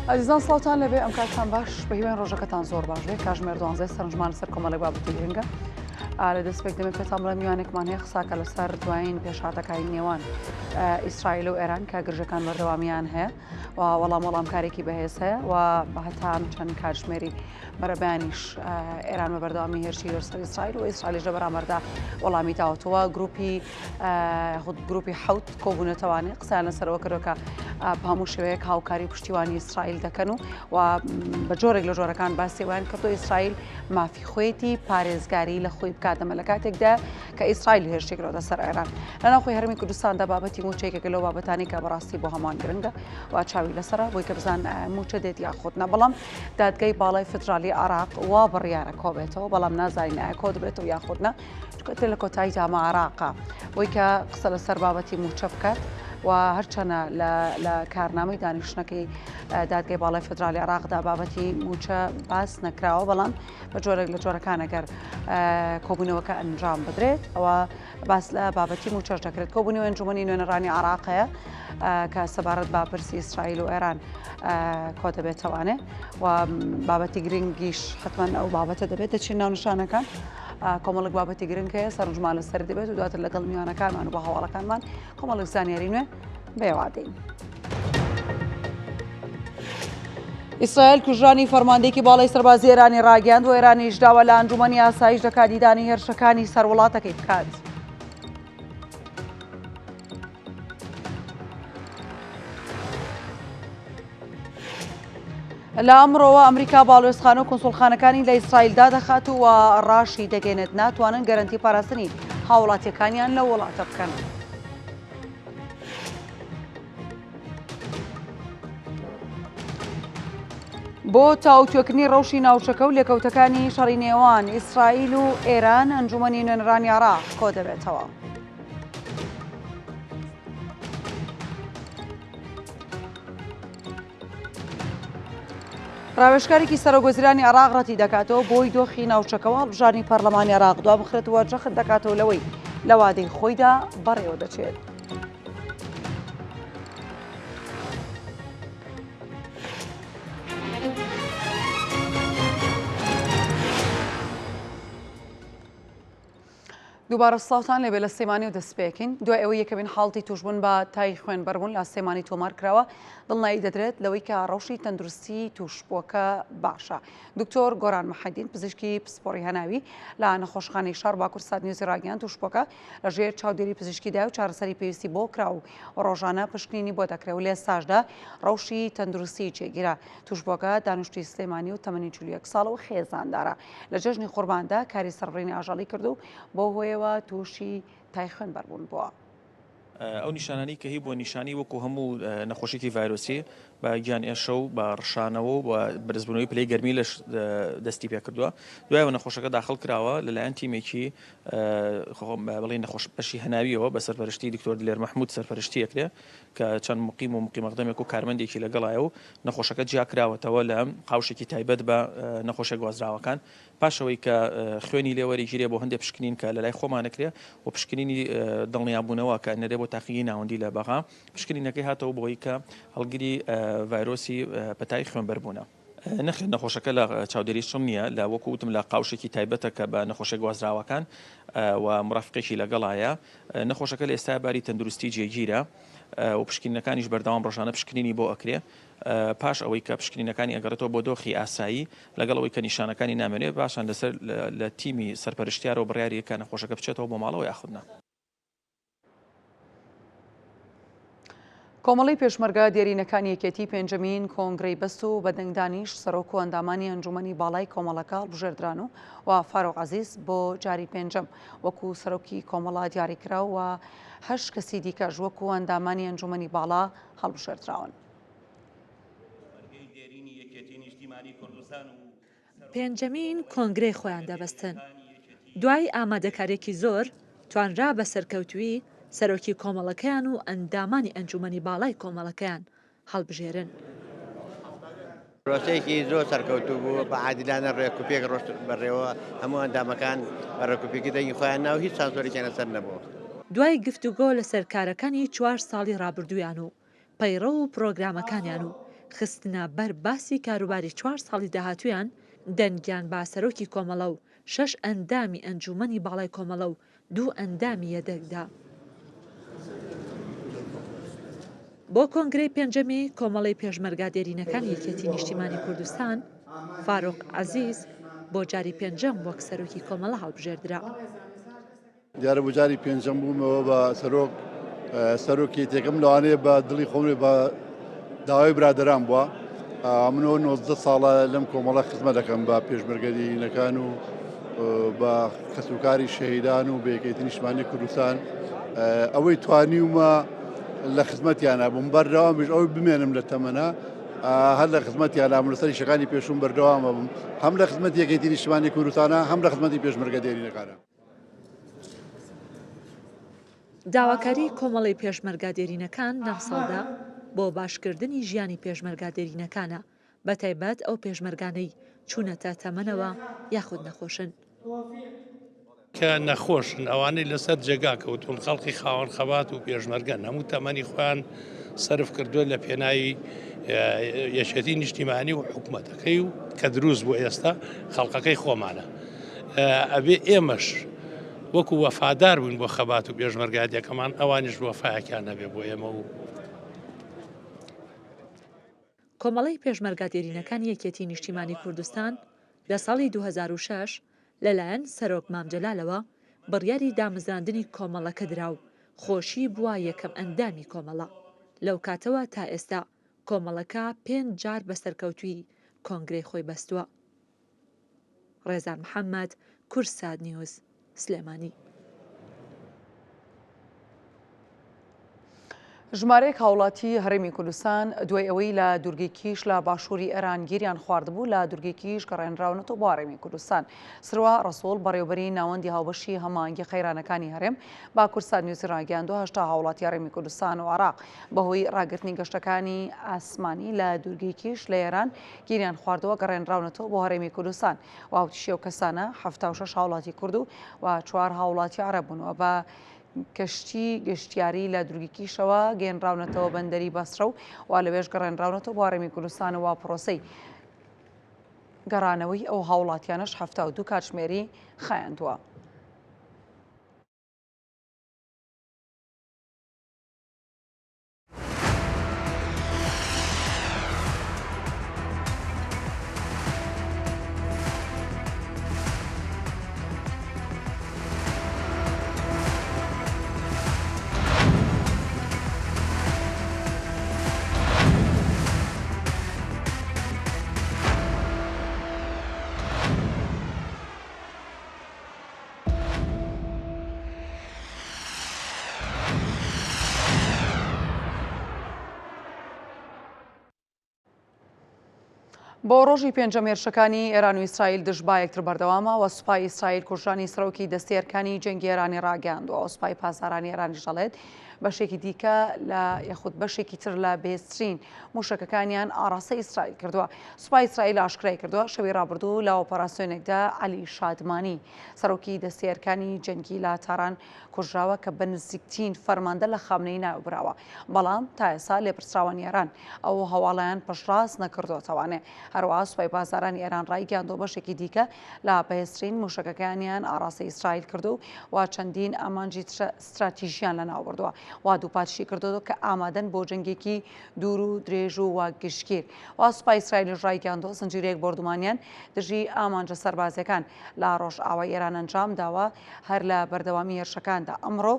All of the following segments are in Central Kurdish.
عزیزان سڵاوتان لەبێ ئەم کاتتان باش بە هیوان ڕۆژەکەتان زۆر باش بێ کاژمێر 12 سەرنجمان لەسەر کۆمەڵی بابەتی گرنگە لە دەستپێک دەمێت پێتان بڵێ میوانێکمان هەیە قساکە لەسەر دوایین پێشهاتەکانی نێوان ئیسرائیل و ئێران کە گرژەکان بەردەوامیان هەیە و وەڵامکارێکی بەهێز هەیە و هەتا چەند کاتژمێری بەرەبیانیش ئێران بە بەردەوامی هێرشی لەسەر ئیسرائیل و ئیسرائیلیش لە بەرامبەردا وەڵامی داوەتەوە گروپی حوت کۆبوونەتەوانێ قسەیان لەسەرەوە کردەوە کە بە هەموو شێوەیەک هاوکاری پشتیوانی ئیسرائیل دەکەن و بە جۆرێک لە جۆرەکان باسیێوان کردو ئیسرائیل مافی خۆیەتی پارێزگاری لە خۆی بکاتەمە لە کاتێکدا کە ئیسرائیل هێرشێکەوە سەر ئێران لەناوخۆی هەرمی کوردستاندا بابەتی موچەیەکە لەو بابەتانی کە بەڕاستی بۆ هەمان گرنگە و چاوی لەسرە بۆی کە بزان موچە دێت یاخودنا بەڵام دادگای باڵای فدرالی عراق وا بڕیارە کۆبێتەوە بەڵام نازانین کۆ دەبێتەوە یاخودنا چکە لە کۆتایی تاما عراقا بۆی کە قسە لەسەر بابەتی موچە بکات و هەرچەنە لە کارنامەی دانیشتنەکەی دادگای باڵای فدرالی عراقدا بابەتی موچە باس نەکراوە بەڵام بە جۆرێک لە جۆرەکان ئەگەر کۆبوونەوەکە ئەنجام بدرێت ئەوە باس لە بابەتی موچەش دەکرێت کۆبوونەوە ئەنجومەنی نوێنەرانی عراقەیە کە سەبارەت با پرسی ئیسرائیل و ئێران کۆ دەبێتەوانێ و بابەتی گرنگیش حتمما ئەو بابەتە دەبێت دەچین ناونشانەکان کۆمەڵک بابەتی گرنگ هەیە سەرنجمان لەسەر دەبێت و دواتر لەگەڵ میوانەکانمان و بە هەواڵەکانمان کۆمەڵک زانیاری نوێ بێوادەین. ئیسرائیل کوژرانی فەرماندەیەکی باڵای سەربازی ئێرانی ڕاگەاند و ئێرانیش داوا لە ئەنجومەنی ئاسایش لە کاندیدانی هێرشەکانی سەروڵاتەکەی بکات. لە ئەمڕۆوە ئەمریکا باڵێۆزخانە و کۆنسوڵخانەکانی لە ئیسرائیلدا دەخات و ڕاشی دەگەێنێت ناتوانن گەرەنتی پاراستنی هاوڵاتیەکانیان لە وڵاتە بکەن. بۆ تاوتوێکردنی ڕەوشی ناوچەکە و لێکەوتەکانی شەڕی نێوان ئیسرائیل و ئێران ئەنجومەنی نوێنەرانی عراق کۆ دەبێتەوە. ڕاوێژکارێکی سەرۆگۆزیرانی عراق ڕەتی دەکاتەوە بۆی دۆخی ناوچەکەەوە هەڵبژارنی پەرلەمانی عراق دوا بخرێتەوە جەخت دەکاتەوە لەوەی لە وادەی خۆیدا بەڕێوە دەچێت. دووبارە سڵاوتان لێبێ لە سێمانی و دەستپێکین دوای ئەوەی یەکەمین حاڵتی توشبوون بە تای خوێن بەربوون لە سێمانی تۆمار کراوە دڵنایی دەدرێت لەوەی کە ڕەوشی تەندروستی توشبووەکە باشە. دکتۆر گۆران مەحەدین پزیشکی پسپۆڕی هەناوی لە نەخۆشخانەی شار باکوور ساتنیوزی ڕاگەیاند توشبووەکە لەژێر چاودێری پزیشکیدا و چارەسەری پێویستی بۆ کرا و ڕۆژانە پشکنینی بۆ دەکرێت و لێ ساشدا ڕەوشی تەندروستی جێگیرە. توشبووەکە دانیشتووی سلێمانی و تەمەنی 41 ساڵەوە خێزاندارە لە جەژنی قورباندا کاری سەرڕێنی ئاژەڵی کردو بۆ هۆیەوە تووشی تای خوێن بەربوون بووە. ئەو نیشانانی کە هی بۆ نیشانی وەکو هەموو نەخۆشیی ڤایرۆسی بە گیانئێشە و بە ڕشانەوە و بەرزبوونەوەی پلەی گەرمی لەش دەستی پێ کردووە. دوایەوە نەخۆشەکە داخل کراوە لەلایەن تیمێکی بڵێ نەخۆش بەشی هەناویەوە بە سەرپەرشتی دکتۆر دلێر مەحموود سەرپەرشتی ئەکرێ کە چەند مقیم و مقیمەقدەمێک و کارمەندێکی لەگەڵایە و نەخۆشەکە جیا کراوەتەوە لە قاوشێکی تایبەت بە نەخۆشە گوازراوەکان پاشەوەی کە خوێنی لێوەریگیرێ بۆ هەندێک پشکنین کە لە لای خۆمانەکرێ و پشکنینی دڵنیابوونەوە کە نەرێ بۆ تاقیی ناوەندی لە بەغا پشکنینەکەی هاتەوە بۆی کە هەڵگیری ڤایرۆسی پەتای خوێنبەربوونە. نەخێن نەخۆشەکە لە چاودێری شم نییە لە وەکو وتم لە قاوشێکی تایبەتە کە بە نەخۆشە گوازراوەکان و مرافقێکی لەگەڵایە. نەخۆشەکە لە ئێستا باری تەندروستی جێگیرە و پشکنینەکانیش بەردەوام ڕۆژانە پشکنینی بۆ ئەکرێ پاش ئەوەی کە پشکنینەکانی ئەگەڕێتەوە بۆ دۆخی ئاسایی لەگەڵ ئەوەی کە نیشانەکانی نامێنێت باشان لەسەر لە تیمی سەرپەرشتیارە و بڕیاریەکە نەخۆشەکە بچێتەوە بۆ ماڵەوە یاخودنا. کۆمەڵی پێشمەرگە دیێرینەکانی یەکێتی پێنجەمین کۆنگرەی بەست و بەدەنگدانیش سەرۆک و ئەندامانی ئەنجومەنی باڵای کۆمەڵەکە هەڵبژێردران و فاروق عەزیز بۆ جاری پێنجەم وەکو سەرۆکی کۆمەڵە دیاریکراو و 8 کەسی دیکەش وەکو ئەندامانی ئەنجومەنی باڵا هەڵبژێردراون. پێنجەمین کۆنگرەی خۆیان دەبەستن. دوای ئامادەکاریێکی زۆر توانرا بە سەرکەوتووی سەرۆکی کۆمەڵەکەیان و ئەندامانی ئەنجومەنی باڵای کۆمەڵەکەیان هەڵبژێرن. ڕۆستەیەکی زۆر سەرکەوتوو بوو بە عادلانە ڕێکوپێک ڕۆشت بەڕێوە هەموو ئەندامەکان بە ڕێکوپێکی دەنگی خۆیان ناو هیچ سانسۆرێکیان لەسەر نەبووە. دوای گفتوگۆ لە سەرکارەکانی 4 ساڵی ڕابردوویان و پەیڕە و پرۆگرامەکانیان و خستنە بەر باسی کاروباری 4 ساڵی داهاتویان دەنگیان با سەرۆکی کۆمەڵە و 6 ئەندامی ئەنجومەنی باڵای کۆمەڵە و 2 ئەندامی یەدەگدا. بۆ کۆنگرەی پێنجەمی کۆمەڵی پێشمەرگا دێرینەکان یەکێتی نیشتیمانی کوردستان، فاروق عەزیز بۆ جاری پێنجەم وەک سەرۆکی کۆمەڵە هەڵبژێردرا. دیارە بۆ جاری پێنجەم بوومەوە بە سەرۆکی یەکێکم لەوانەیە بە دڵی خۆم بە داوای برادەران بووە. منەوە 19 ساڵە لەم کۆمەڵە خزمەت دەکەم بە پێشمەرگە دێرینەکان و بە کەسوکاری شەهیدان و بە یەکێتی نیشتیمانی کوردستان ئەوەی توانیومە لە خزمەتیانە بووم بەردەوامیش ئەوەی بمێنم لە تەمەنە هەر لە خزمەتیانە لەسەری شەکانی پێشوم بەردەوامە بووم هەم لە خزمەتی یەکێتی نیشتیمانی کوردستانە هەم لە خزمەتی پێشمەرگە دێرینەکانە. داواکاری کۆمەڵی پێشمەرگا دێرینەکان لەم ساڵدا بۆ باشکردنی ژیانی پێشمەرگا دێرینەکانە بە تایبەت ئەو پێشمەرگانەی چوونەتە تەمەنەوە یاخود نەخۆشن. کە نەخۆشن ئەوانەی لەسەر جێگا کەوتون خەڵکی خاوەن خەبات و پێشمەرگەن هەموو تەمەنی خۆیان سەرف کردووە لە پێناوی یەکێتی نیشتیمانی و حکوومەتەکەی و کە دروست بوو ئێستا خەڵقەکەی خۆمانە. ئەبێ ئێمەش وەکو وەفادار بوون بۆ خەبات و پێشمەرگادیەکەمان ئەوانیش وەفایەکیان نەبێ بۆ ئێمە و کۆمەڵی پێشمەرگا دێرینەکانی یەکێتی نیشتیمانی کوردستان لە ساڵی 2006 لەلایەن سەرۆک مام جەلالەوە بڕیاری دامەزراندنی کۆمەڵەکە درا و خۆشی بووە یەکەم ئەندامی کۆمەڵە. لەو کاتەوە تا ئێستا کۆمەڵەکە 5 جار بەسەرکەوتووی کۆنگرەی خۆی بەستووە. ڕێزان محەممەد، کورسات نیوز، سلێمانی. ژمارەیەک هاوڵاتی هەرێمی کوردستان دوای ئەوەی لە دوورگەی کیش لە باشووری ئێران گیریان خواردبوو لە دوورگەی کیش گەڕێنراونەتەوە بۆ هەرێمی کوردستان. سروە ڕەسوڵ بەڕێوەبەری ناوەندی هاوبەشی هەماهەنگی قەیرانەکانی هەرێم با کورسات نیوزی ڕاگەیاندووە 8 هاوڵاتی هەرێمی کوردستان و عێراق بەهۆی ڕاگررتنی گەشتەکانی ئاسمانی لە دوورگەی کیش لە ئێران گیریان خواردەوە گەڕێنراونەتەوە بۆ هەرێمی کوردستان و هاوتیشی ئەو کەسانە 76 هاوڵاتی کورد و 4 هاوڵاتی عەرەب بوونەوە. بە کەشتی گەشتیاری لە دوورگەکیشەوە گەێنراونەتەوە بەندەری بەسرە و لەوێش گەڕێنراونەتەوە بۆ هەرێمی کوردستانەوە پرۆسەی گەڕانەوەی ئەو هاوڵاتیانەش 72 کاتژمێری خایاندووە. بۆ ڕۆژی پێنجەم هێرشەکانی ئێران و ئیسرائیل دژ با یەکتر بەردەوامە و سوپای ئیسرائیل کوژرانی سەرۆکی دەستەی ئەرکانی جەنگی ئێرانی ڕاگەیاندووە و سوپای پاسدارانی ئێرانی دەڵێت بەشێکی دیکە لە یەخود بەشێکی تر لە بێسترین موشەکەکانیان ئاڕاستە ئیسرائیل کردووە. سوپای ئیسرائیل ئاشکرای کردووە شەوی ڕابردوو لە ئۆپەراسیۆنێکدا عەلی شادمانی سەرۆکی دەستەی ئەرکانی جەنگی لە تاران کوژراوە کە بە نزیکترین فەرماندە لە خامنەی ناوبراوە، بەڵام تا ئێستا لێپرسراوانی ئێران ئەو هەواڵەیان پشتڕاست نەکردوتەوانێ. هەروەها سوپای پاسدارانی ئێران ڕایگەیاندووە بەشێکی دیکە لە بەهێزترین موشەکەکانیان ئاڕاستە ئیسرائیل کردو و چەندین ئامانجی استراتیژیان لەناو بردووە و دووپاتشی کردووە کە ئامادەن بۆ جەنگێکی دوور و درێژ و واگشتگیر. و سوپای ئیسرائیل ڕایگەیاندووە زنجیرەیەک بردومانیان دژی ئامانجە سەربازەکان لە ڕۆژئاوای ئێران ئەنجام داوە هەر لە بەردەوامی هێرشەکاندا. ئەمڕۆ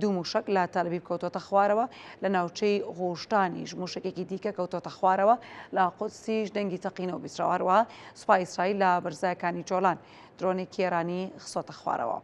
2 موشک لە تەلەڤیڤ کەوتۆتە خوارەوە، لە ناوچەی غۆشتانیش موشکێکی دیکە کەوتۆتە خوارەوە، لە قودسیش دەنگی تەقینەوە بیستراوە. هەروەها سوپای ئیسرائیل لە بەرزایەکانی جۆلان درۆنێکی ئێرانی خستۆتە خوارەوە.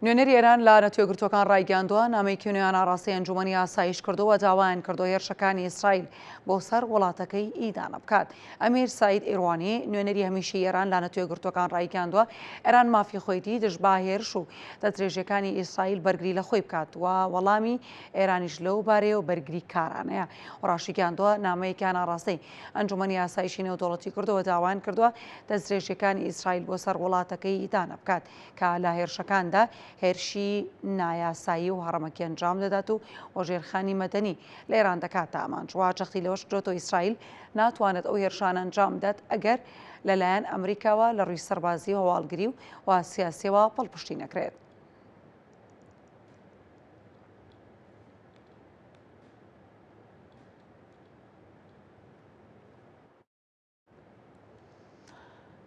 نوێنەری ئێران لە نەتوێگرتوەکان ڕایگەاندووە نامەیەکی نوێیان ئاڕاستی ئەنجومەنی ئاسایش کردەوە داوایان کردو هێرشەکانی ئیسرائیل بۆ سەر وڵاتەکەی ئیدانە بکات. ئەمیر ساید ئێروانی نوێنەری هەمیشەی ئێران لە نەتوێگرتوەکان ڕایگەاندووە ئێران مافی خۆیتی دژبا هێرش و دەستدرێژەکانی ئیسرائیل بەرگری لە خۆی بکات و وەڵامی ئێرانیش لەو بارەیە و بەرگری کارانەیە. ڕاشیگەاندووە نامەیەکیان ئاڕاستەی ئەنجومەنی ئاسایشی نێودەوڵەتی کردەوە داوایان کردووە دەستدرێژەکانی ئیسرائیل بۆ سەر وڵاتەکەی ئیدانە بکات کە لە هێرشەکاندا هێرشی نایاسایی و هەڕەمەکی ئەنجام دەدات و وەژێرخانی مەدەنی لە ئێران دەکات تا ئامانجوا جەختی لەوەش درۆتەوە ئیسرائیل ناتوانێت ئەو هێرشانە ئەنجام بدات ئەگەر لەلایەن ئەمریکاوە لە ڕووی سەربازی و هەواڵگری و سیاسیەوە پەڵپشتی نەکرێت.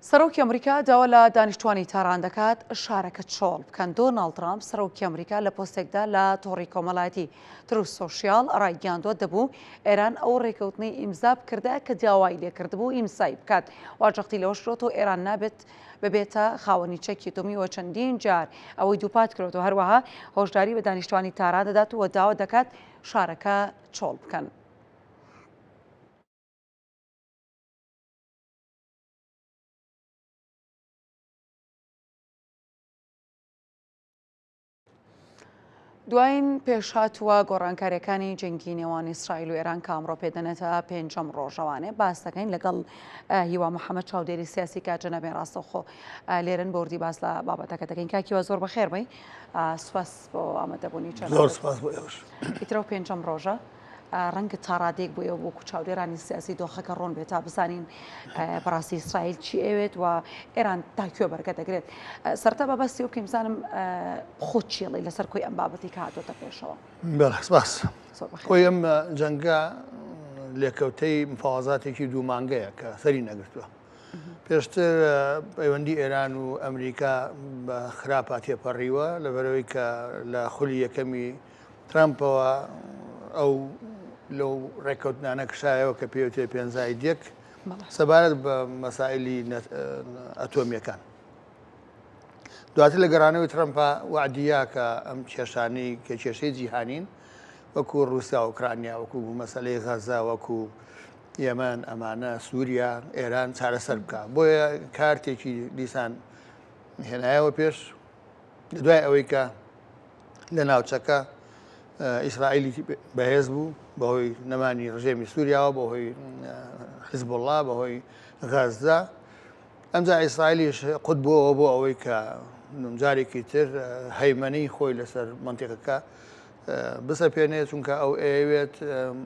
سەرۆکی ئەمریکا داوا لە دانیشتوانی تاران دەکات شارەکە چۆڵ بکەن. دۆناڵد ترامپ سەرۆکی ئەمریکا لە پۆستێکدا لە تۆڕی کۆمەڵایەتی تروس سۆشیال ڕایگەاندووە دەبوو ئێران ئەو ڕێکەوتنەی ئیمزا بکردە کە داوای لێکردبوو ئیمزای بکات. واجەختی لەوەش کرێتەوە ئێران نابێت ببێتە خاوەنی چەکی ئەتۆمیەوە چەندین جار ئەوەی دووپات کرێتەوە. هەروەها هۆشداری بە دانیشتوانی تاران دەدات و داوا دەکات شارەکە چۆڵ بکەن. دوایین پێشهاتووە گۆڕانکاریەکانی جەنگی نێوان ئیسرائیل و ئێران کە ئەمڕۆ پێدەنێتە پێنجەم ڕۆژەوانێ باس دەکەین لەگەڵ هیوا محەممەد چاودێری سیاسی کە جەنەبێن ڕاستەوخۆ لێرن بۆردی باس لە بابەتەکە دەکەین. کاکیوە زۆر بەخێر بی سوپاس بۆ ئامادەبوونی زۆر سپاس بۆ ئێوەش. ئیترەوە پێنجەم ڕۆژە ڕەنگە تا ڕادێک بۆ ئێوە بۆکو چاودێرانی سیاسی دۆخەکە ڕۆن بێت تا بزانین بەڕاستی ئیسرائیل چی ئەوێت و ئێران تاکوێ بەرگە دەگرێت. سەرتا بەبەستی و کەمزانم خۆ چێڵی لەسەر کۆی ئەم بابەتی کە هاتۆتە پێشەوە. سپاس. خۆی ئەم جەنگە لێکەوتەی مفاوازاتێکی دوو مانگەیە کە سەری نەگرتووە. پێشتر پەیوەندی ئێران و ئەمریکا بە خراپە تێپەڕیوە لەبەرەوەی کە لە خولی یەکەمی ترامپەوە ئەو لەو ڕێکەوتنانە کشایەوە کە پێوتێ پێنجای دێک سەبارەت بە مەسائلی ئەتۆمیەکان. دواتر لە گەڕانەوەی ترامپە وعدیە کە ئەم کێشانەی کە کێشەی جیهانین وەکو ڕووسیا و ئوکرانیا وەکو مەسەلەی غەزا وەکو یەمەن ئەمانە سووریا ئێران چارەسەر بکە. بۆیە کارتێکی دیسان هێنایەوە پێش دوای ئەوەی کە لە ناوچەکە ئیسرائیلی بەهێز بوو بەهۆی نەمانی ڕژێمی سووریاوە بەهۆی حیزبوڵڵا بەهۆی غەزا. ئەمجا ئیسرائیلیش قوت بووەوە بۆ ئەوەی کە جارێکی تر هەیمەنەی خۆی لەسەر منتیقەکە بسەپێنێت چونکە ئەو ئەوێت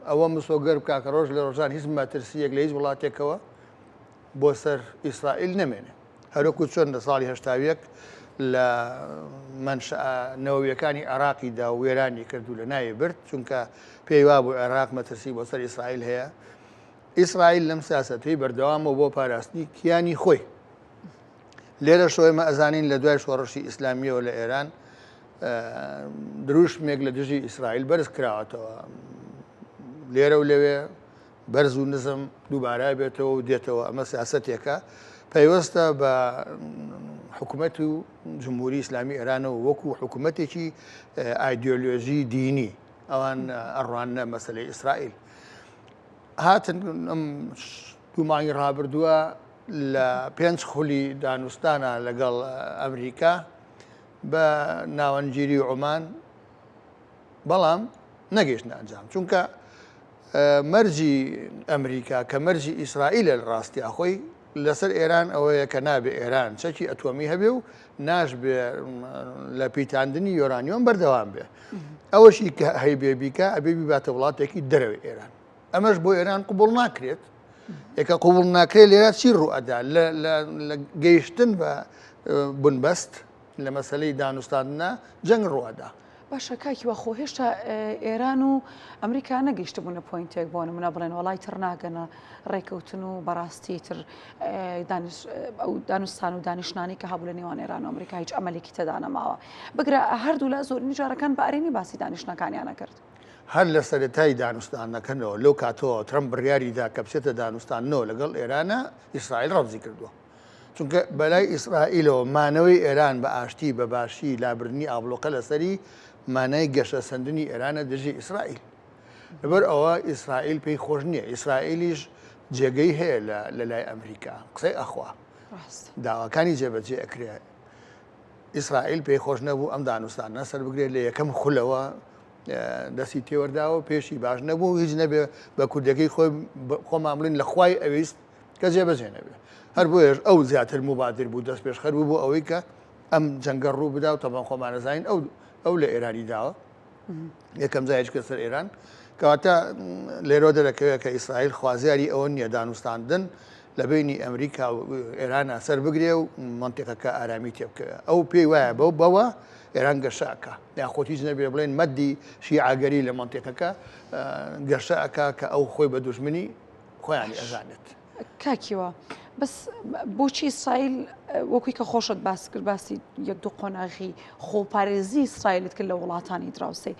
ئەوە مسۆگەر بکە کە ڕۆژ لە ڕۆژان هیچ مەترسیەک لە هیچ وڵاتێکەوە بۆ سەر ئیسرائیل نەمێنێ. هەروەکو چۆن لە ساڵی هەشتاویەک لە نەوەویەکانی عێراقیدا و وێرانی کردو لە ناوی برد چونکە پێی وا بوو عێراق مەترسی بۆ سەر ئیسرائیل هەیە. ئیسرائیل لەم سیاسەتەی بەردەوامەوە بۆ پاراستنی کیانی خۆی. لێرە شۆیمە ئەزانین لە دوای شۆڕشی ئیسلامیەوە لە ئێران دروشمێک لە دژی ئیسرائیل بەرز کراوەتەوە. لێرە و لەوێ بەرز و نزم دووبارە بێتەوە و دێتەوە. ئەمە سیاسەتێکە پەیوەستە بە حکوومەت و جمهوری ئیسلامی ئێرانەوە وەکو حکوومەتێکی ئایدۆلۆژی دینی ئەوان ئەڕوانە مەسەلەی ئیسرائیل. هاتن ئەم دوو مانگی ڕابردووە لە پێنج خولی دانوستانە لەگەڵ ئەمریکا بە ناوەنگیری عومان بەڵام نەگەیشتە ئەنجام چونکە مەرجی ئەمریکا کە مەرجی ئیسرائیلە لە ڕاستیا خۆی لەسەر ئێران ئەوەیە کە نابێ ئێران چەکی ئەتۆمی هەبێ و ناشبێ لە پیتاندنی یۆرانیۆم بەردەوام بێ. ئەوەشی کە هەیبێ بیکە ئەبێ بیباتە وڵاتێکی دەرەوەی ئێران. ئەمەش بۆ ئێران قوبوڵ ناکرێت. یەکە قوبوڵ ناکرێت لێرە چی ڕوئەدا لە گەیشتن بە بنبەست لە مەسەلەی دانوستاندنا جەنگ ڕوئەدا. باشە کاکیوە خۆ هێشتا ئێران و ئەمریکا نەگەیشتبوونە پۆینتێک بۆ نمونە بڵێن وڵای تر ناگەنە ڕێکەوتن و بەڕاستی تر دانوستان و دانیشتانی کە هەبوو لە نێوان ئێران و ئەمریکا هیچ ئەمەلێکی تێدا نەماوە. بگرە هەردوو لە زۆرینی جارەکان بە ئەرێنی باسی دانیشتەکانیان کرد. هەر لە سەرەتای دانوستانەکەنەوە لەو کاتەوە ترەمپ بڕیاریدا کە بچێتە دانوستانەوە لەگەڵ ئێرانە ئیسرائیل ڕەوزی کردووە. چونکە بەلای ئیسرائیلەوە مانەوەی ئێران بە ئاشتی بە باشی لابردنی ئابلۆقە لەسەری مانای گەشە سندنی ئێرانە دژی ئیسرائیل لەبەر ئەوە ئیسرائیل پێی خۆش نییە ئیسرائیلیش جێگەی هەیە لە لای ئەمریکا قسەی ئەخوا داواکانی جێبەجێ ئەکرێ ئیسرائیل پێی خۆش نەبوو ئەم دانوستانە سەر بگرێت لە یەکەم خولەوە دەستی تێوەرداوە پێشی باش نەبوو هیچ نەبێ بە کوردەکەی خۆمان بڵین لە خوای ئەویست کە جێبەجێ نەبێ هەر بۆیش ئەو زیاتر مبادر بوو دەست پێشخەر بوو بۆ ئەوەی کە ئەم جەنگە ڕوو بدا و تەمان خۆمانەزانین ئەو لە ئێرانی داوە یەکەم جایش کە سەر ئێران کەواتە لێرۆ دەرەکەوێت کە ئیسرائیل خوازیاری ئەوە نییە دانوستاندن لە بینی ئەمریکا و ئێرانە سەر بگرێ و منتیقەکە ئارامی تێبکەوێت ئەو پێی وایە بەوە ئێران گەشەکە یاخۆت هیچ نەبێ بڵێن مەدی شیعاگەری لە منتیقەکە گەشەکە کە ئەو خۆی بە دوژمنی خۆیانی ئەزانێت کاکیوە بەس بۆچی ئیسرائیل وەکوی کە خۆشت باس کرد باسی یەک دوو قۆناغی خۆپارێزی ئیسرائیلت کرد لە وڵاتانی دراوسێ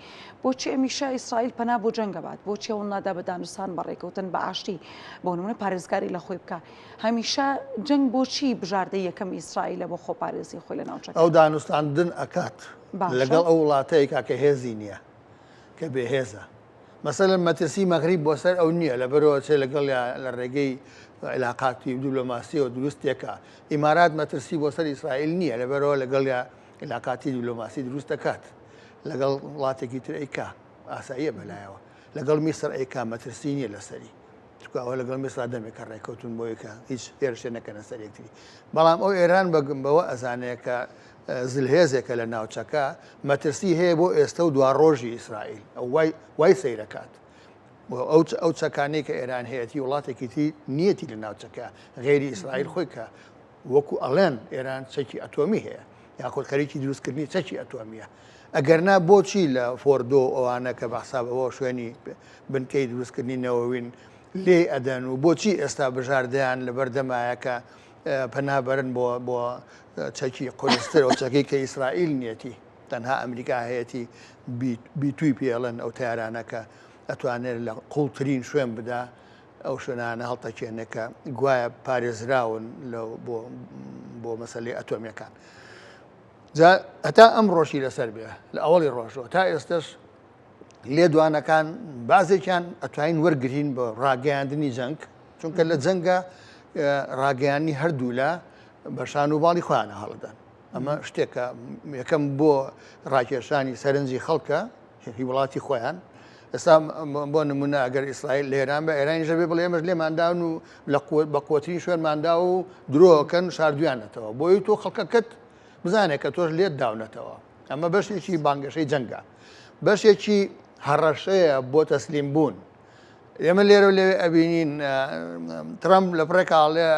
بۆچی ئەمیشە ئیسرائیل پەنا بۆ جەنگە بات بۆچی ئەوڵ نادا بە دانوستان بەڕێکەوتن بە ئاشتی بۆ نمونە پارێزگاری لە خۆی بکە هەمیشە جەنگ بۆچی بژاردەی یەکەم ئیسرائیلە بۆ خۆپارێزی خۆی لە ناوچەکە ئەو دانوستاندن ئەکات لەگەڵ ئەو وڵاتەیەکا کە هێزی نییە کە بێهێزە مەسەلەن مەترسی مەغریب بۆ سەر ئەو نییە لەبەرەوە چێ لەگەڵ لە ڕێگەی علاقاتی دیبلۆماسیەوە دروستێکە ئیمارات مەترسی بۆ سەر ئیسرائیل نییە لەبەرەوە لەگەڵ علاقاتی دیبلۆماسی دروست دەکات لەگەڵ وڵاتێکی تر ئەیکا ئاساییە بەلایەوە لەگەڵ میسر ئەیکا مەترسی نییە لەسەری چکەوە لەگەڵ میسرا دەمێکە ڕێکەوتون بۆیکە هیچ هێرشێ نەکەنە سەر یەکتری بەڵام ئەو ئێران بەوە ئەزانەیە زلهێزێکە لە ناوچەکە مەترسی هەیە بۆ ئێستا و دوا ڕۆژی ئیسرائیل ئەو وای سەیرەکات ئەو چەکانەی کە ئێران هەیەی وڵاتێکی نیەتی لە ناوچەکە غێری ئیسرائیل خۆی کە وەکو ئەڵێن ئێران چەکی ئەتۆمی هەیە یاخۆ خەریکی دروستکردنی چەکی ئەتۆمیە ئەگەرنا بۆچی لە فۆردۆ ئەوانە کە بەحسابەوە شوێنی بنکەی دروستکردنی نەوەوین لێ ئەدەن و بۆچی ئێستا بژاردەیان لە بەردەمایەکە پەنابەرن بۆ چەکی قورستر ئەو چەکەی کە ئیسرائیل نیەتی تەنها ئەمریکا هەیەی بیتوی پێڵەن ئەو تارانەکە ئەتوانێت لە قوڵترین شوێن بدا ئەو شوێنانە هەڵتەکێنەکە گوایە پارێزراون بۆ مەسەلەی ئەتۆمیەکان هەتا ئەم ڕۆژی لەسەر بێ لە ئەوڵی ڕۆژەوە تا ئێستش لێدوانەکان بازێکیان ئەتوانین وەرگین بە ڕاگەیاندنی جەنگ چونکە لە جەنگە ڕاگەیانی هەردوو لە بەشان و باڵی خۆیانە هەڵدان ئەمە شتێکە یەکەم بۆ ڕاکێشانی سەرنجی خەڵکە هی وڵاتی خۆیان ئێستا بۆ نمونە ئەگەر ئیسرائیل لە ئێران بە ئێرانی ژەبێ بڵێ ئێمەش لێمانداون و بە قوترین شوێنماندا و درۆکەن شاردویانەتەوە بۆی تۆ خەڵکەکەت بزانێت کە تۆش لێت داونەتەوە ئەمە بەشێکی بانگەشەی جەنگە بەشێکی هەڕەشەیە بۆ تەسلیم بوون ئێمە لێرە لێ ئەبینین ترامپ لە پڕێکاڵێ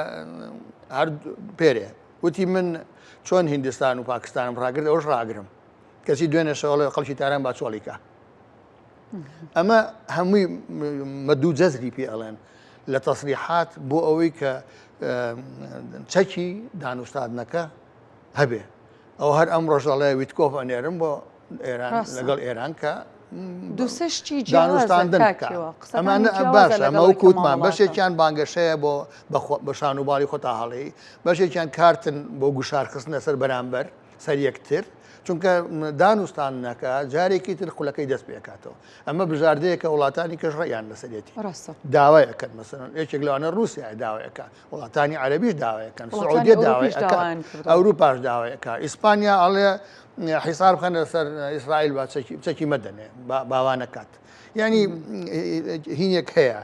هەر پێرێ وتی من چۆن هیندستان و پاکستانم ڕاگرت ئەوش ڕاگرم کەسی دوێنێ شەوڵێ خەڵکی تاران با چۆڵیکە ئەمە هەمووی مەدوو جەزری پێ ئەڵێن لە تەسریحات بۆ ئەوەی کە چەکی دانوستاندنەکە هەبێ ئەو هەر ئەم ڕۆژەڵێ ویتکۆف ئەنێرم بۆ ئێران لەگەڵ ئێران کە دووسشتی دانوستاندن ئەمانە باش ئەمە و کووتمان بەشێکیان بانگەشەیە بە شانوباری خۆتا هەڵەی بەشێکیان کارتن بۆ گوشارخستنە سەر بەرامبەر سەر یەکتر چونکە دانوستانەکە جارێکی تر خولەکەی دەست پێکاتەوە ئەمە بژاردەیەکە وڵاتانی کەش ڕێیان لەسەرێتی داوایەکەن مەسەن یەکێک لەوانە رووسیا داوایەکە وڵاتانی عەرەبیش داوایەکەن سعودیە داوایەکەن ئەوروپاش داوایەکە ئیسپانیا ئەڵێ حیسار بخەنە سەر ئیسرائیل با چەکی مەدەنێ باوانەکات یعنی هینێک هەیە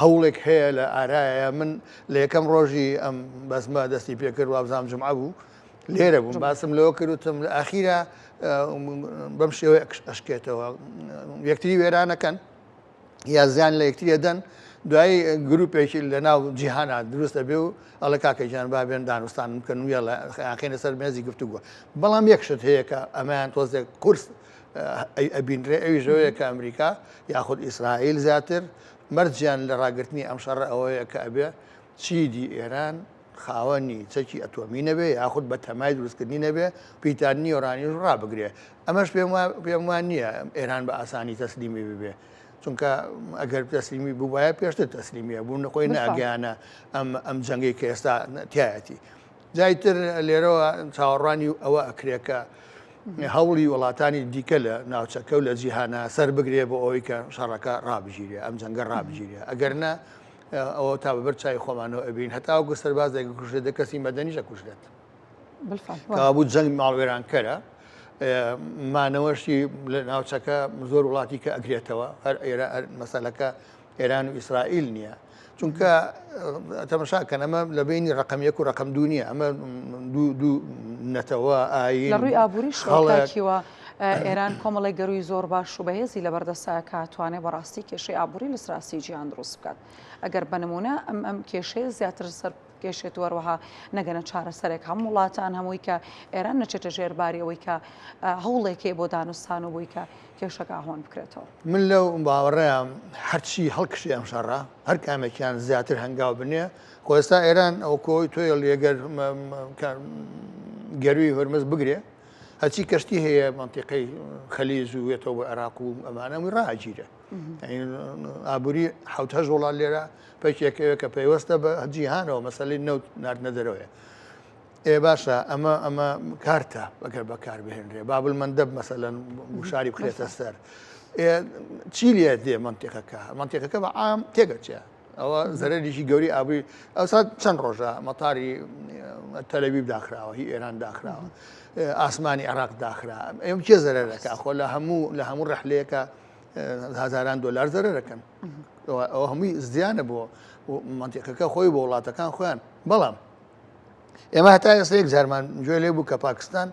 هەوڵێک هەیە لە ئارایە من لە یەکەم ڕۆژی ئەم بەزمە دەستی پێکرد وابزانام جمعە بوو لێرە بووم باسم لەوە کردوتم لە ئاخیرە بەم شێوەیە ئەشکێتەوە یەکتری وێرانەکەن یا زیان لە یەکتریە دەن دوایی گروپێکی لە ناو جیهانە دروستە بێ و ئەڵە کاکەجیان بابێن دانوستان بکەن و یاخێنە سەر مێزی گفتوگووە بەڵام یەکشت هەیە کە ئەمەیان تۆزێک کورس ئەبینرێ ئەویژەوەیە کە ئەمریکا یاخود ئیسرائیل زیاتر مەرجیان لە ڕاگررتنی ئەم شەڕ ئەوەیە کە ئەبێ چیدی ئێران خاوەنی چەکی ئەتۆمی نەبێ یاخود بە تەمای دروستکردنی نەبێ پیتانی ئۆرانیش ڕابگرێ ئەمەش پێم وان نییە ئێران بە ئاسانی تەسلیمی ببێ چونکە ئەگەر تەسلیمی بووایە پێشتر تەسلیمیە بوون نەخۆی ناگەیانە ئەم جەنگی کە ئێستا تایەتی جایتر لێرەوە چاوەڕوانی ئەوە ئەکرێکە هەوڵی وڵاتانی دیکە لە ناوچەکە و لە جیهانە سەر بگرێ بۆ ئەوەی کە شەڕەکە ڕابژیرێ ئەم جەنگە ڕابژیرێ ئەگەرنە ئەوە تا بەبەر چای خۆمانەوە ئەبین هەتاوەکو سەربازێک کوژێت کەسی مەدەنیشە کوژێت کابوو جەنگ ماڵوێرانکەرە مانەوەشی لە ناوچەکە زۆر وڵاتی کە ئەگرێتەوە هەر ئێرە مەسەلەکە ئێران و ئیسرائیل نییە چونکە تەمەشاکەن ئەمە لە بینی ڕقم یەک و ڕقم دوو نییە ئەمە دوو نەتەوە ئاین لە ڕووی ئابووری شڵکیوە ئێران کۆمەڵی گەروی زۆر باش و بەهێزی لە بەردەستە کاتوانێت بەڕاستی کێشەی ئابووری لە سراسی جیهان دروست بکات ئەگەر بنمونە ئەم کێشەیە زیاتر سەر کێشێت وەروەها نەگەنە چارەسەرێک هەموو وڵاتان هەمووی کە ئێران نەچێتە ژێرباریەوەی کە هەوڵێکی بۆ دانوستان و بووی کە کێشەکە ئاهۆن بکرێتەوە من لەو باوەڕێم هەرچی هەڵکشی ئەم شەڕە هەر کامێکیان زیاتر هەنگاو بنێ خۆ ئێستا ئێران ئەو کۆی تۆی لێگەر گەروی هەرمەز بگرێ هەچی کەشتی هەیە منتیقەی خەلیج و وێتەوە بە عێراق و ئەمانەوەی ڕاگیرە ئابووری حوت هەژ وڵات لێرە پێکێکەوە کە پێیوەستە بە جیهانەوە مەسەلەی نەوت ناردنە دەرەوەیە باشە ئەمە کارتە ئەگەر بەکار بهێنرێ بابل مەندەب مەسەلەن وشاری بخرێتە سەر چی لێ دێ منتیقەکە بە عام تێگەچێ ئەوە زەرریشی گەوری ئابووری ئەوسا چەند ڕۆژە مەتاری تەلەویب داخراوە هی ئێران داخراوە ئاسمانی عێراق داخرا ئەم کێ زەرەرەکە خۆ لە هەموو ڕەحلەیەکە هزاران دلار زەرەرەکەن ئەوە هەمووی زیانە بۆ منتیقەکە خۆی بۆ وڵاتەکان خۆیان بەڵام ئێمە هەتا ئێستا یەک جارمان گوێ لێ بوو کە پاکستان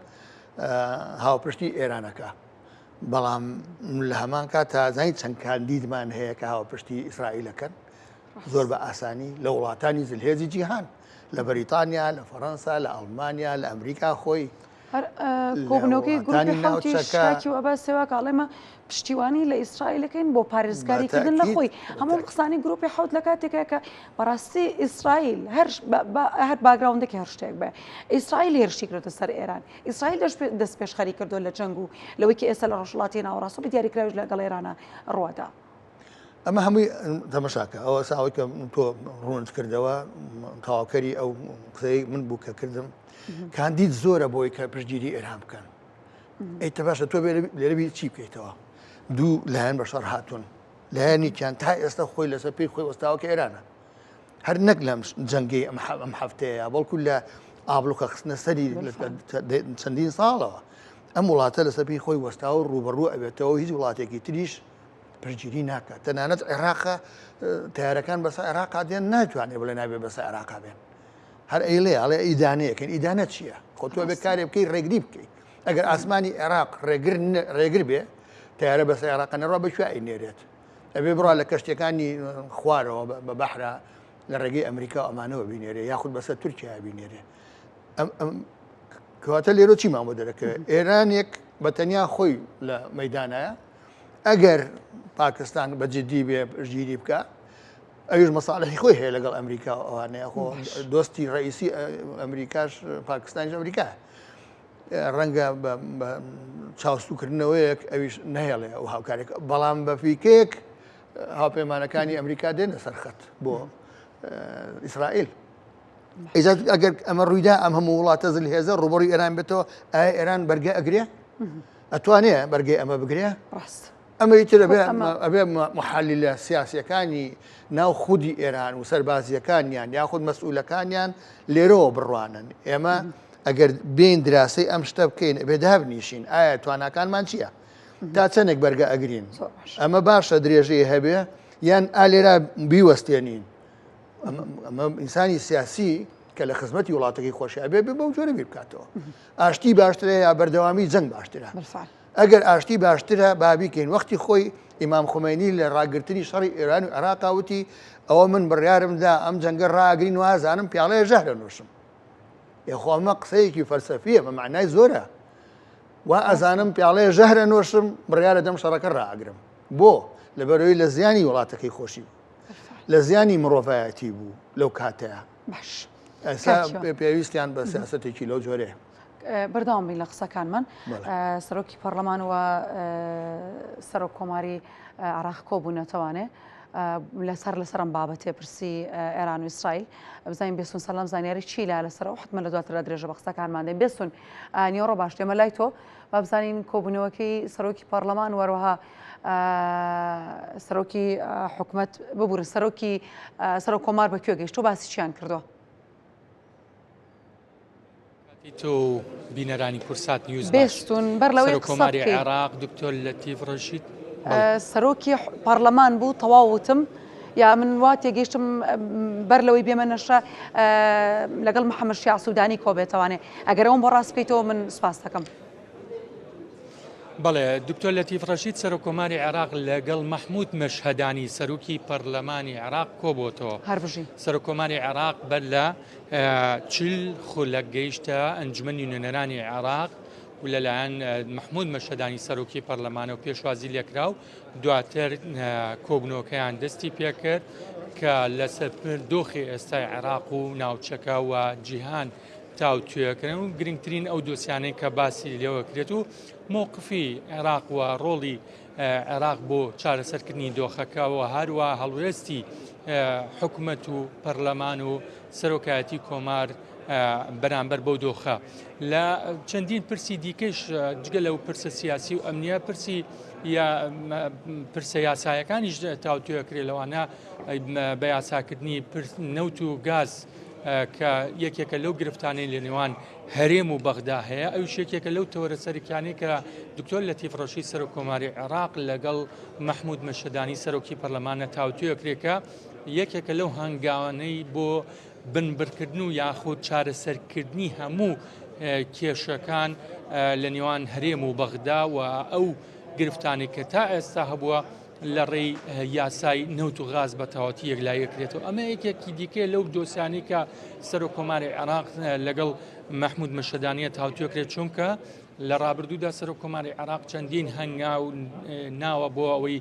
هاوپشتی ئێرانەکە بەڵام لە هەمان کات تازانی چەند کاندیدمان هەیە کە هاوپشتی ئیسرائیلەکەن زۆر بە ئاسانی لە وڵاتانی زلهێزی جیهان لە بەریتانیا لە فەڕەنسا لە ئەڵمانیا لە ئەمریکا خۆی کۆبنەوەی گروپی حوتی شتاکی و ئەبا سێوا کاڵێمە پشتیوانی لە ئیسرائیلەکەین بۆ پارێزگاریکردن لە خۆی هەموو قسانی گروپی حوت لە کاتێکە کە بەڕاستی ئیسرائیل هەر باگراوندێکی هەر شتێک بێ ئیسرائیل هێرشی کردە سەر ئێران ئیسرائیل دەست پێشخەری کردو لە جەنگ و لەوەی کە ئێستا لە ڕۆژهەڵاتی ناوەڕاست بە دیاریکراوی لەگەڵ ئێرانە ڕوادا ئەمە هەمووی تەمەشاکە ئەوە ساوەی کە تۆ ڕوونت کردەوە تەواوکەری ئەو قسەی من بوو کە کردم کاندید زۆرە بۆی کە پشتگیری ئێران بکەن ئەیتە باشە تۆ لێرەبی چی بکەیتەوە دوو لایەن بە شەڕ هاتوون لایەنێکیان تا ئێستا خۆی لەسەر پێی خۆی وەستاوە کە ئێرانە هەر نەک لەم جەنگی ئەم هەفتەیە بەڵکو لە ئابلوکە خستنە سەری چەندین ساڵەوە ئەم وڵاتە لەسەر پێی خۆی وەستاوە ڕوبەڕوو ئەبێتەوە هیچ وڵاتێکی تریش پشتگیری ناکات تەنانەت عێراقە تیارەکان بەسەر عێراقا دێن ناتوانێت بڵێ نابێت بەسەر عێراقا بێن هەر ئەیڵێ ئەڵێ ئیدانەیەکەن ئیدانە چییە؟ خۆ تۆ بێ کارێ بکەی ڕێگری بکەیت ئەگەر ئاسمانی عێراق ڕێگر بێ تیارە بەسەر عێراقا نەڕوا بەکوێ ئەینێرێت ئەبێ بڕوا لە کەشتەکانی خوارەوە بە بەحرا لە ڕێگەی ئەمریکا ئەمانەوە بینێرێ یاخود بەسەر تورکیا بینێرێ کەواتە لێرە چیمان بۆ دەرەکەوێت ئێرانێک بە تەنیا خۆی لە مەیدانایە ئەگەر پاکستان بەجددی بێ ژیری بکە ئەوش مەساڵحی خۆی هەیە لەگەڵ ئەمریکا ئەوانەیە خۆ دۆستی ڕئیسی ئەمریکاش پاکستانیش ئەمریکا ڕەنگە بە چاوسوکردنەوەیەک ئەویش نهێڵێ ئەو هاوکارێک بەڵام بە فیکێک هاوپەیمانەکانی ئەمریکا دێنە سەرخەت بۆ ئیسرائیل ئەگەر ئەمە ڕوویدا ئەم هەموو وڵاتە زلهێزە ڕوبەڕووی ئێران بێتەوە ئایا ئێران بەرگە ئەگرێ ئەتوانێ بەرگەی ئەمە بگرێ ئەمە ئیتر ئەبێ محلیلە سیاسیەکانی ناو خودی ئێران و سەربازیەکانیان یاخود مەسئولەکانیان لێرەوە بڕوانن ئێمە ئەگەر بین دراسی ئەم شتە بکەین ئەبێ دابنیشین ئایا تواناکانمان چییە تا چەندێک بەرگە ئەگرین ئەمە باشە درێژەیە هەبێ یان ئالێرا بیوەستێنین ئەمە ئینسانی سیاسی کە لە خزمەتی وڵاتەکەی خۆشی ئەبێ بەو جۆرە بیر بکاتەوە ئاشتی باشترە یا بەردەوامی جەنگ باشترە ئەگەر ئاشتی باشترە بابیکەین وەختی خۆی ئیمام خومینی لە ڕاگررتنی شەڕی ئێران و عێراقاوتی ئەوە من بڕیارمدا ئەم جەنگە ڕاگرین و ئازانم پیاڵەیە ژەهرە نووشم یخۆ ئەمە قسەیەکی فەلسەفیە بە معنای زۆرە وا ئەزانم پیاڵەیە ژەهرە نوۆشم بڕیارە دەم شەڕەکە ڕاگرم بۆ لەبەرەوەی لە زیانی وڵاتەکەی خۆشی لە زیانی مرۆڤایەتی بوو لەو کاتەیە ئەسا پێویستیان بە سیاسەتێکی لەو جۆرەیە بەردەوام بین لە قسەکانمان سەرۆکی پەرلەمان و سەرۆک کۆماری عێراق کۆبوونەتەوانێ لەسەرم بابەتێ پرسی ئێران و ئیسرائیل بزانین بێستون سەلام زانیاری چی لەسەر حتممە لە دواترە درێژە بە قسەکانمان دێن بێستون نیۆڕۆ باش دێمە لای تۆ با بزانین کۆبوونەوەکەی سەرۆکی پەرلەمان وەروەها سەرۆکی حکوومەت ببوورن سەرۆک کۆمار بەکوێ گەیشت و باسی چیان کردووە تۆ بینەرانی کورسات نیوز بێستون بەر لەوەی کۆماری عێراق دکتۆر لەتیف ڕەشید سەرۆکی پەرلەمان بوو تەواوتم یا من وا تێگەیشتم بەر لەوەی بێمە نەشە لەگەڵ محەممەد شیع سوودانی کۆبێتەوانێ ئەگەر ئەوم بۆ ڕاست بکەیتەوە من سپاس دەکەم بەڵێ دکتۆر لەتیف ڕەشید سەرۆک کۆماری عێراق لەگەڵ مەحموود مەشهەدانی سەرۆکی پەرلەمانی عێراق کۆبووەتەوە هەربژی سەرۆک کۆماری عێراق بەر لە چل خولەک گەیشتە ئەنجومەنی نوێنەرانی عێراق و لەلایەن مەحموود مەشهەدانی سەرۆکی پەرلەمانە و پێشوازی لێکرا و دواتر کۆبنەوەکەیان دەستی پێکرد کە لەسەر دۆخی ئێستای عێراق و ناوچەکە و جیهان تاوتوێکردن و گرنگترین ئەو دۆسیانەی کە باسی لێوە کرێت و مووقفی عێراق و ڕۆڵی عێراق بۆ چارەسەرکردنی دۆخەکەەوە هەروە هەڵوێستی حکوومەت و پەرلەمان و سەرۆکایەتی کۆمار بەرامبەر بەو دۆخە لە چەندین پرسی دیکەش جگە لەو پرسە سیاسی و ئەمنیە پرسی یا پرسە یاسایەکانیش تاوتوێکرێ لەوانە بە یاساکردنی نەوت و گاز کە یەکێکە لەو گرفتانەی لە نێوان هەرێم و بەغدا هەیە ئەو شێکێکە لەو تەوەرە سەرکیانی کە دکتۆر لەتیف ڕەشید سەرۆک کۆماری عێراق لەگەڵ مەحموود مەشهەدانی سەرۆکی پەرلەمانە تاوتوێکرێکە یەکێکە لەو هەنگاوانەی بۆ بنبرکردن و یاخود چارەسەرکردنی هەموو کێشەکان لە نێوان هەرێم و بەغدا و ئەو گرفتانی کە تا ئێستا هەبووە لە ڕێی یاسای نەوت و غاز بە تەواوەتی یەکلایەکرێتەوە ئەمە یەکێکی دیکە لەو دۆسیانی کە سەرۆک کۆماری عێراق لەگەڵ مەحموود مەشهەدانیە تاوتوێکرێت چونکە لە ڕابردوودا سەرۆک کۆماری عێراق چەندین هەنگاو ناوە بۆ ئەوەی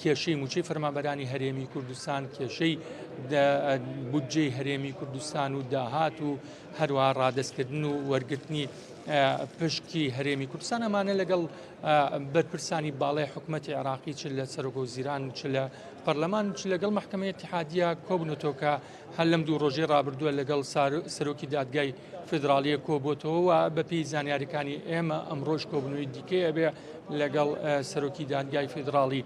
کێشەی موچەی فەرمانبەرانی هەرێمی کوردستان کێشەی بودجەی هەرێمی کوردستان و داهات و هەروە ڕادەستکردن و وەرگرتنی پشکی هەرێمی کوردستان ئەمانە لەگەڵ بەرپرسانی باڵای حکوومەتی عێراقی چ لە سەرۆکوەزیران چ لە پەرلەمان چ لەگەڵ مەحکەمەی اتحادیە کۆبنەوە کە هەر لەم دوو ڕۆژەی ڕابردووە لەگەڵ سەرۆکی دادگای فدرالیە کۆبووەتەوە و بەپێی زانیاریەکانی ئێمە ئەمڕۆژ کۆبنەوەی دیکەیە بێ لەگەڵ سەرۆکی دادگای فدرالی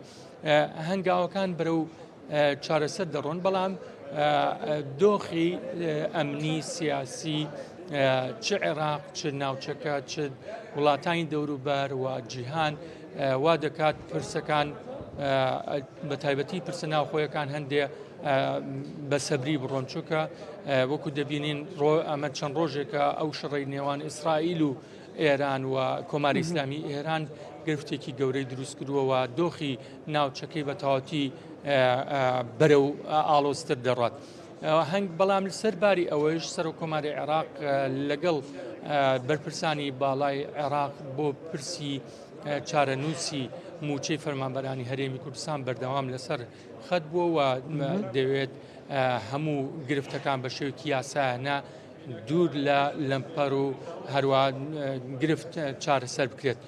هەنگاوەکان بەرەو چارەسەر دەڕۆن بەڵام دۆخی ئەمنی سیاسی چ عێراق چ ناوچەکە چ وڵاتانی دەوروبەر و جیهان وا دەکات پرسەکان بە تایبەتی پرسە ناوخۆیەکان هەندێ بە سەبری بڕۆن چووکە وەکو دەبینین ئەمە چەند ڕۆژێکە ئەو شەڕی نێوان ئیسرائیل و ئێران و کۆماری ئیسلامی ئێران گرفتێکی گەورەی دروست کردووەوە دۆخی ناوچەکەی بە تەواوەتی بەرەو ئاڵۆزتر دەڕات. هەنگ بەڵام لەسەر باری ئەوەش سەرۆک کۆماری عێراق لەگەڵ بەرپرسانی باڵای عێراق بۆ پرسی چارەنووسی موچەی فەرمانبەرانی هەرێمی کوردستان بەردەوام لەسەر خەت بووە و دەوێت هەموو گرفتەکان بە شێوەیەکی یاسایانە دوور لە لەمپەر و هەروە گرفت چارەسەر بکرێت.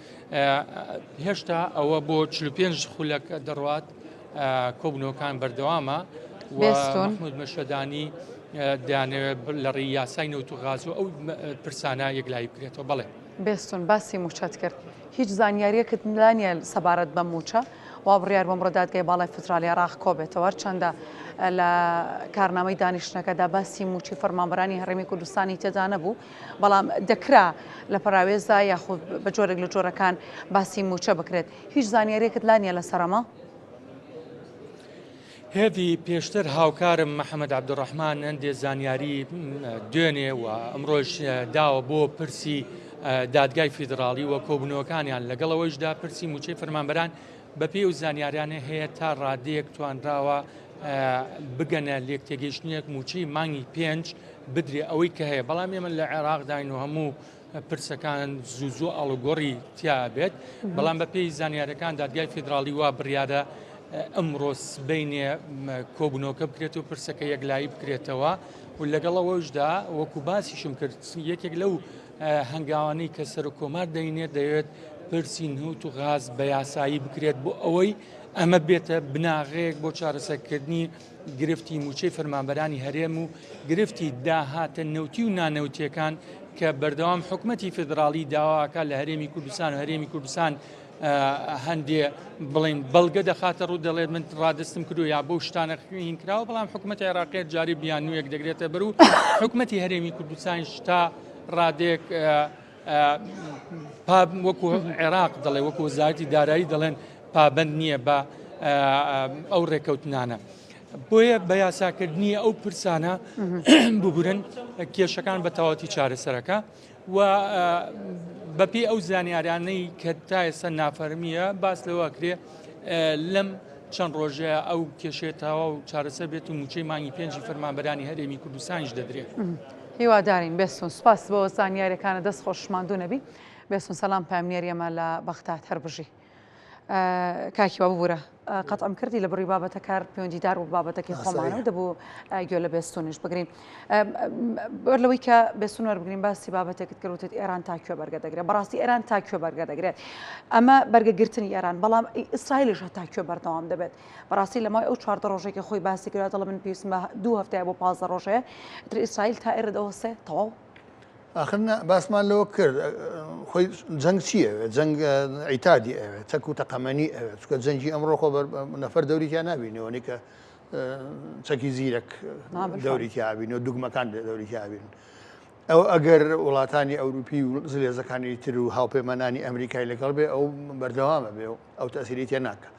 هێشتا ئەوە بۆ 45 خولەک دەڕوات کۆبنەوەکان بەردەوامە و محمود مەشهەدانی دەیانەوێت لە ڕێی یاسای نەوت و غاز و ئەو پرسانە یەکلایی بکرێتەوە. بەڵێ بێستون باسی موچەت کرد هیچ زانیاریەکت نانیە سەبارەت بە موچە وا بڕیار بۆ ئەمڕۆ دادگای باڵای فدرالی عێراق کۆبێتەوە چەندە لە کارنامەی دانیشتنەکەدا باسی موچی فەرمانبەرانی هەرێمی کوردستانی تێدا نەبوو بەڵام دەکرا لە پەراوێزدا یاخود بە جۆرێک لە جۆرەکان باسی موچە بکرێت هیچ زانیاریەکت لانیە لەسەرەمە؟ هێوی پێشتر هاوکارم محەممەد عەبدوڕەحمان هەندێ زانیاری دوێنێ و ئەمڕۆژ داوە بۆ پرسی دادگای فیدراڵی و کۆبنەوەکانیان لەگەڵەوەیشدا پرسی موچەی فەرمانبەران بەپێی و زانیاریانە هەیە تا ڕادەیەک توانراوە بگەنە لێک تێگەیشتنیەک موچەی مانگی 5 بدرێ ئەوەی کە هەیە بەڵام ئێمە لە عێراقداین و هەموو پرسەکان زوو ئاڵوگۆڕی تیا بێت بەڵام بەپێی زانیاریەکان دادگای فیدراڵی وا بڕیارە ئەمڕۆ بینێ کۆبنەوەکە بکرێت و پرسەکە یەکلایی بکرێتەوە و لەگەڵەوەشدا وەکو باسیشم کرد یەکێک لەو هەنگاوانەی کە سەر و کۆمار دەینێت دەوێت پرسی نوت و غاز بە یاسایی بکرێت بۆ ئەوەی ئەمە بێتە بناغەیەک بۆ چارەسەرکردنی گرفتی موچەی فەرمانبەرانی هەرێم و گرفتی داهاتە نەوتی و نانەوتیەکان کە بەردەوام حکوومەتی فدراڵی داواکە لە هەرێمی کوردستان و هەرێمی کوردستان هەندێ بڵین بەڵگە دەخاتە ڕوو دەڵێت من ڕادستم کردو یا بۆ شتانە خوین کراوە بەڵام حکوومەتی عێراقیت جاری بیانوویەک دەگرێتە بەر و حکوومەتی هەرێمی کوردستان تا ڕادێک وەکو عێراق دەڵێ وەکو وەزارەتی دارایی دەڵێن پابند نییە بە ئەو ڕێکەوتنانە. بۆیە بە یاساکردنی ئەو پرسانە ببورن کێشەکان بە تەواوەتی چارەسەرەکە و بەپێی ئەو زانیاریانەی کە تا ئێستا نافەرمیە باس لەوەکرێ لەم چەند ڕۆژەیە ئەو کێشێتەوە و چارەسەر بێت و موچەی مانگی پێنجی فەرمانبەرانی هەرێمی کوردستانیش دەدرێت. هیوادارین بێستون سپاس بۆ زانیاریەکانە دەست خۆشماندوو نەبی بێستون سەلام پامنیێری ئەمە لە بەختات هەربژی کاکی وا ببوورە قەت ئەم کردی لە بڕی بابەتە کار پەیوەندیدار و بابەتەکەی خۆمانەوە دەبوو گوێ لە بێستونیش بگرین بەر لەوەی کە بێستون وەربگرین باسی بابەتێکت کردوتت ئێران تاکوێ بەرگە دەگرێت بەڕاستی ئێران تاکوێ بەرگە دەگرێت ئەمە بەرگەگرتنی ئێران بەڵام ئیسرائیلش تاکوێ بەردەوام دەبێت بەڕاستی لەمای ئەو 4 ڕۆژێکی خۆی باسی کرد دەڵێ من پێویستم بە 2 هەفتەیە بۆ 15 ڕۆژەیە تر ئیسرائیل تا ئێرە دەوەسێ تەواو آخرنا باسمان لەوە کرد خۆی جەنگ چیە جەنگ عیتادی ئەوێ چەک و تەقەمەنی ئەوێ چکە جەنگی ئەمڕۆ خۆ نەفەر دەوریتیان نبینەوەنی کە چەکی زیرەک دەوریتیابین و دوگمەکان دەوریتیابین ئەو ئەگەر وڵاتانی ئەوروپی و زلێزەکانی تر و هاوپەیمانانی ئەمریکای لەگەڵ بێ ئەو بەردەوامە بێ ئەو تەسیری تێ ناکە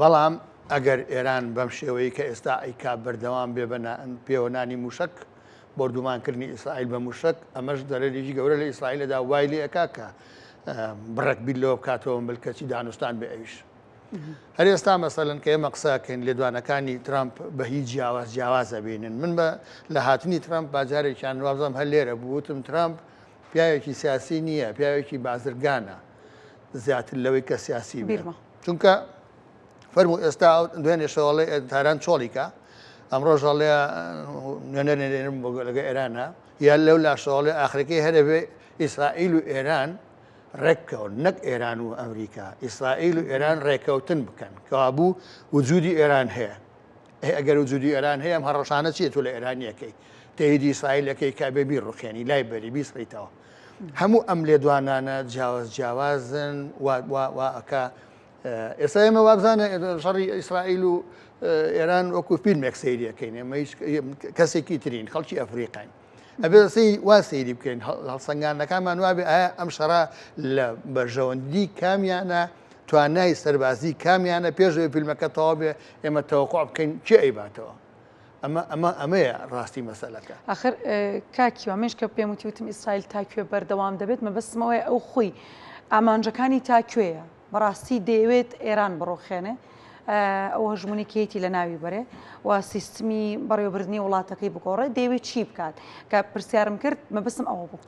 بەڵام ئەگەر ئێران بەم شێوەیە کە ئێستا ئەیکا بەردەوام بێ بە پێوەنانی موشک بردومانکردنی ئیسرائیل بە موشک ئەمەش دەرەێکی گەورە لە ئیسرائیلەدا وای لێ ئەکا کە بڕێک بیت لەوە بکاتەوە بلکەچی دانوستان بە ئەویش هەر ئێستا مەسەلەن کە ئێمە قساکەین لێدوانەکانی ترامپ بە هیچ جیاوازە بینن من بە لە هاتنی ترامپ باجارێکیان وابزەم هەر لێرە بووتم ترامپ پیاوێکی سیاسی نییە پیاوێکی بازرگانە زیاتر لەوەی کە سیاسی چونکە فەرموو ئێستا دوێنێ شەوەڵێ تاران چۆڵیکە ئەمڕۆ ژەڵێ نوێنەرێنم بۆ لەگە ئێرانە یان لەو لاشەوەڵێ ئاخرەکەی هەرەبێ ئیسرائیل و ئێران ڕێککەون نەک ئێران و ئەمریکا ئیسرائیل و ئێران ڕێکەوتن بکەن کەوابوو وجودی ئێران هەیە ئەگەر وجودی ئێران هەیە ئەم هەڕەشانە چیە تۆ لە ئێرانیەکەی تێیدی ئیسرائیلەکەی کابێبی ڕوخێنی لای بەری بیسڕیتەوە هەموو ئەم لێدوانانە جیاوازن ئەکا ئێستا ئێمە وابزانە شەڕی ئیسرائیل و ئێران وەکو فیلمێک سەیریەکەین ئێمە کەسێکی ترین خەڵکی ئەفریقین ئەبێ وا سەیری بکەین هەڵسەنگانەکانمان وابێ ئایا ئەم شەڕا لە بەرژەوەندی کامیانە توانای سەربازی کامیانە پێشەوەی فیلمەکە تەواو بێ ئێمە تەوەقع بکەین چی ئەیباتەوە ئەمەیە ڕاستی مەسەلەکە آخر کاکی وامێش کە پێم وتیوتم ئیسرائیل تاکوێ بەردەوام دەبێت مەبەستمەوەی ئەو خۆی ئامانجەکانی تاکوێیە بەڕاستی دەیەوێت ئێران بڕۆخێنێ ئەو هەژمونیکێتی لە ناوی بەرێ و سیستمی بەڕێوەبردننی وڵاتەکەی بگۆڕێت دەیەوێت چی بکات کە پرسیارم کرد مەبەستم ئەوە بوو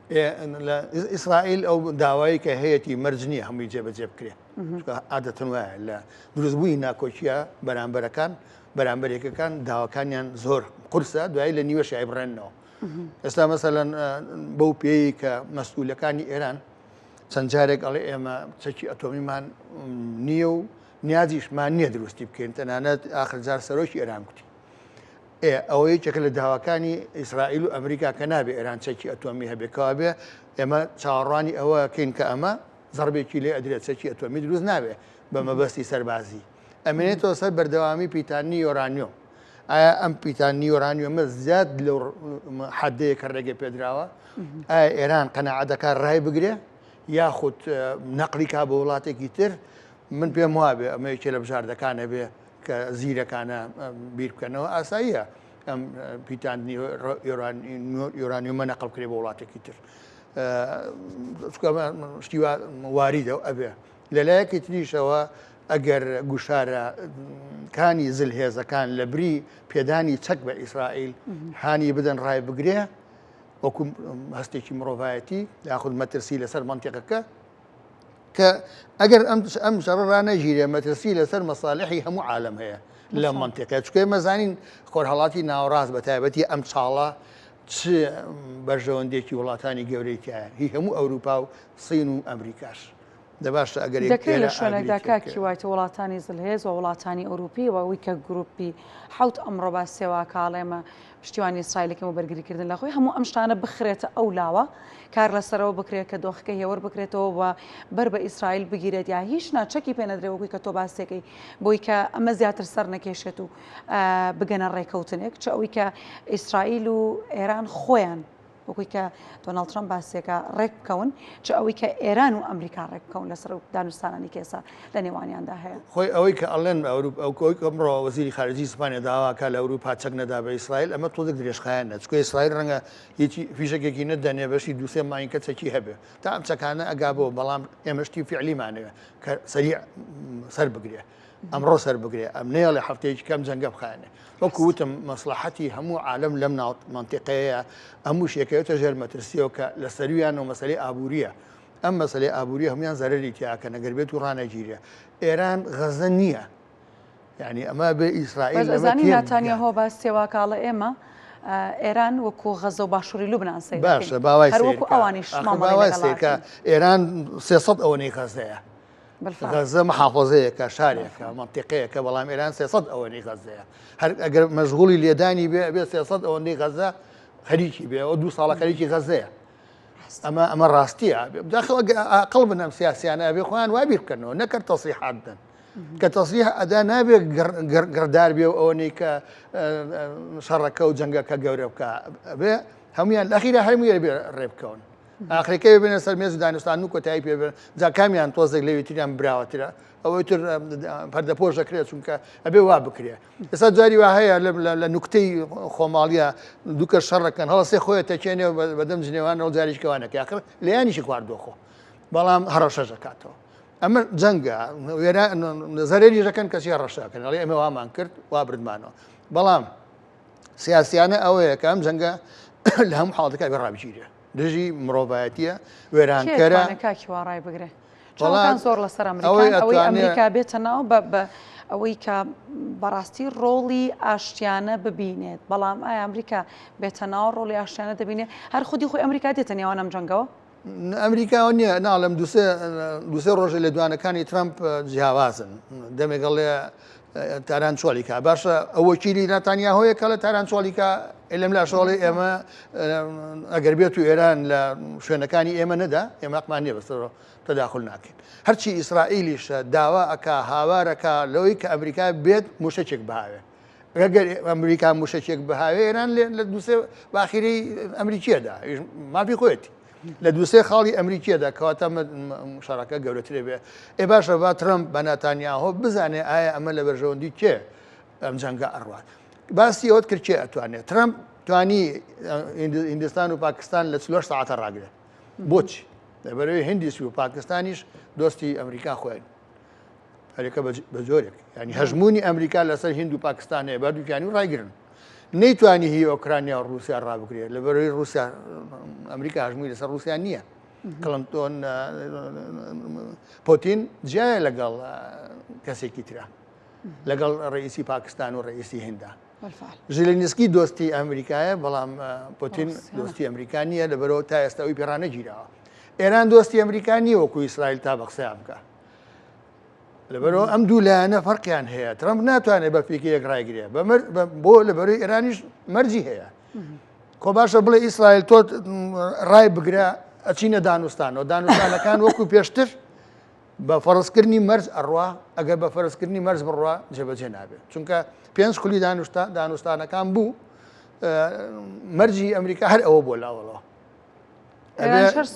ئیسرائیل ئەو داوایی کە هەیەی مەرجنیە هەمووی جێبەجێ بکرێ عادەتەن وایە لە دروستبووی ناکۆچیە بەرامبەرەکان بەرامبەرێکەکان داواکانیان زۆر قورسە دوایی لە نیوە شای بڕێنەوە ئێستا مەسەلەن بەو پێی کە مەسئولەکانی ئێران چەند جارێک ئەڵێ ئێمە چەکی ئەتۆمیمان نییە و نیازیشمان نییە دروستی بکەین تەنانەت ئاخرجار سەرۆکی ئێران کوتی ئەوەی چەکە لە داواکانی ئیسرائیل و ئەمریکا کە نابێ ئێران چەکی ئەتۆمی هەبێکەوە بێ ئێمە چاوەڕوانی ئەوەکەین کە ئەمە زەربێکی لێ ئەدرێت چەکی ئەتۆمی دروست نابێ بە مەبەستی سەربازی ئەمێنێتەوە سەر بەردەوامی پیتانی یۆرانیۆم ئایا ئەم پیتانی یۆرانیۆمە زیاد لە حەدەیە کە ڕێگە پێدراوە ئایا ئێران قەنەعەتەکە ڕای بگرێ یاخود نەقلی کا بە وڵاتێکی تر من پێم وابێ ئەمە یەکێ لە بژاردەکانە بێ کە زیرەکانە بیر بکەنەوە ئاساییە ئەم پیتانی یۆرانیۆمە نەقڵ بکرێ بە وڵاتێکی تر شتی واریدە ئەبێ لەلایەکی تریشەوە ئەگەر گوشارەکانی زلهێزەکان لە بری پێدانی چەک بە ئیسرائیل هانی بدەن ڕای بگرێ وەکو هەستێکی مرۆڤایەتی یاخود مەترسی لەسەر منتیقەکە کە ئەگەر ئەم شەڕە نەژیرێ مەترسی لەسەر مەساڵحی هەموو عالم هەیە لە منتیقەیە چکە مەزانین خۆرهەڵاتی ناوەڕاست بە تایبەتی ئەم چاڵە چ بەرژەوەندێکی وڵاتانی گەورەی تایە هی هەموو ئەوروپا و سین و ئەمریکاش دەباشە ئەگەر دەکرێت لە شوێنێکدا کاکی وایتە وڵاتانی زلهێز و وڵاتانی ئەوروپی وەوەی کە گروپی حوت ئەمڕۆ باسیێوە کاڵێمە پشتیوانی ئیسرائیلەکەم و بەرگریکردن لە خۆی هەموو ئەم شتانە بخرێتە ئەو لاوە کار لەسەرەوە بکرێت کە دۆخەکە هێوەر بکرێتەوە و بەر بە ئیسرائیل بگیرێت یا هیچ ناچەکی پێنەدرێوەکوی کە تۆ باسێکەی بۆی کە ئەمە زیاتر سەر نەکێشێت و بگەنە ڕێکەوتنێک چ ئەوەی کە ئیسرائیل و ئێران خۆیان وەکوی کە دۆناڵد ترامپ باسێکە ڕێک بکەون چ ئەوەی کە ئێران و ئەمریکا ڕێک بکەون لەسەر دانوستانانی کێسا لە نێوانیاندا هەیە خۆی ئەوەی کە ئەڵێن ئەمڕۆ وەزیری خارجی سوپانیا داواکە لە ئەوروپا چەک نەدا بە ئیسرائیل ئەمە تۆزێک درێژخایەنە چکۆ ئیسرائیل ڕەنگە هیچی فیشەکێکی نەدەنێ بەشی دووسێ ماینکە چەکی هەبێ تا ئەم چەکانە ئەگابەوە بەڵام ئێمەشتی فعلیمانەوە کە سەریع سەر بگرێ ئەمڕۆ سەر بگرێ ئەم نێڵێ هەفتەیەکی کەم جەنگە بخانێ وەکو وتم مەسلحەتی هەموو عالم لەم منتیقەیە هەموو شێکەوێتە ژێر مەترسیەوە کە لە سەرویان و مەسەلەی ئابووریە ئەم مەسەلەی ئابووری هەمویان زەرری تیاکە نەگەر بێت و ڕانەگیرێ ئێران غەزە نییە یعنی ئەمە بێ ئیسرائیل زانی ناتانیاهۆ باس سێوا کاڵە ئێمە ئێران وەکو غەزە و باشووری لوبنان سەیر باشە باوای هەروەکو ئەوانیش کە ئێران 300 ئەوەی غەزەیە غەزە محافظەیەکە شارێکە منتیقەیەکە بەڵام ئێران 300 ئەوەی غەزەیە هەر ئەگەر مەشغوڵی لێدانی بێ 300 ئەوەی غەزە خەریکی بێ ئەو 2 ساڵە خەریکی غەزەیە ئەمە ڕاستیە قەڵ بنەم سیاسیانە ئەبێ خۆیان وابیر بکەنەوە نەکرد تەصریحات بدەن کە تەصریح ئەدا نابێت گردار بێ و ئەوەی کە شەڕەکە و جەنگەکە گەورە بکە بێ هەمویان لەخیرە هەرموویە بێ ڕێ بکەون ئاخرەکەی بێنە سەر مێز و دانوستان و کۆتایی پێ بێن جا کامیان تۆزێک لەوێتریان براوەترە ئەوەی تر پەردەپۆش دەکرێت چونکە ئەبێ وا بکرێ ئێستا جاری وا هەیە لە نوکتەی خۆماڵیە دووکە شەڕەکەن هەڵەسێ خۆیان تەکێنێ بەدەم جنێوانەوە جاریشکەوانەکە آخر لەیانیشی خواردۆخۆ بەڵام هەڕەشەش دەکاتەوە ئەمە جەنگە زەرێری ژەکەن کەسی ڕەشەکەن ئەڵێ ئەمە وامان کرد وا بردمانەوە بەڵام سیاسیانە ئەوەیە کە ئەم جەنگە لە هەموو حاڵەتەکە بێ ڕابگیرێ دژی مرۆڤایەتیە وێرانکەرە کاکی وا ڕای بگرێ چاوەکان زۆر لەسەر ئەوەی ئەمریکا بێتە ناو بە ئەوەی کە بەڕاستی ڕۆڵی ئاشتیانە ببینێت بەڵام ئایا ئەمریکا بێتە ناو ڕۆڵی ئاشتیانە دەبینێت هەر خودی خۆی ئەمریکا دێتە نێوان ئەم جەنگەوە ئەمریکا نییە ناڵم دوسێ ڕۆژە لە دوانەکانی ترامپ جیاوازن دەمێگەڵێ تارانچۆلیکا باشە ئەوە کیری ناتانیاهۆیەکە لە تارانچۆلیکا لەم لاشۆڵی ئێمە ئەگەر بێت و ئێران لە شوێنەکانی ئێمە نەدا ئێمەقمان نیە بەسەرەوە تەداخل ناکەین هەرچی ئیسرائیلیشە داوا ئەکا هاوارەکە لەوەی کە ئەمریکا بێت موشەچێک بهاوێ ئەگەر ئەمریکا موشەچێک بهاوێ ئێران لە دووسێ باخیری ئەمریکیەدا مافی خۆیەتی لە دووسێ خاڵی ئەمریکیەدا کەواتە شارەکە گەورەترێ بێ ئێ باشە با ترامپ بە ناتانیاهۆ بزانێ ئایا ئەمە لە بەرژەوەندی کێ ئەم جەنگە ئەڕوات باسی ئەوت کرد کێ ئەتوانێت ترامپ توانی هیندستان و پاکستان لە 4 ساعتە ڕاگرێت بۆچی لەبەرەوەی هندیش و پاکستانیش دۆستی ئەمریکا خۆیان هەرێکە بە جۆرێک ینی هەژمونی ئەمریکا لەسەر هند و پاکستانەیە بەردووکیانی و ڕایگرن نەیتوانی هی ئۆکرانیا و رووسیا ڕابگرێت لەبەرەوەی رووسیا ئەمریکا هەژمووی لەسەر رووسیا نییە کلنتۆن پۆتین جیایە لەگەڵ کەسێکی ترە لەگەڵ ڕئیسی پاکستان و ڕئیسی هیندا ژیلینسکی دۆستی ئەمریکایە بەڵام پۆتین دۆستی ئەمریکا نییە لەبەرەوە تا ئێستا ئەوی پێڕانەگیراوە ئێران دۆستی ئەمریکا نییە وەکو ئیسرائیل تا بە قسەیان بکە لەبەرەوە ئەم دوو لایەنە فەرقیان هەیە ترامپ ناتوانێت بە پێکەیەک ڕایگرێ بۆ لەبەرەوەی ئێرانیش مەرجی هەیە کۆ باشە بڵێ ئیسرائیل تۆ ڕای بگرە ئەچینە دانوستانەوە دانوستانەکان وەکو پێشتر بە فەرزکردنی مەرج ئەڕوا ئەگەر بە فەرزکردنی مەرج بڕوا جێبەجێ نابێت چونکە 5 خولی دانوستانەکان بوو مەرجی ئەمریکا هەر ئەوە بۆ لاوەڵەوە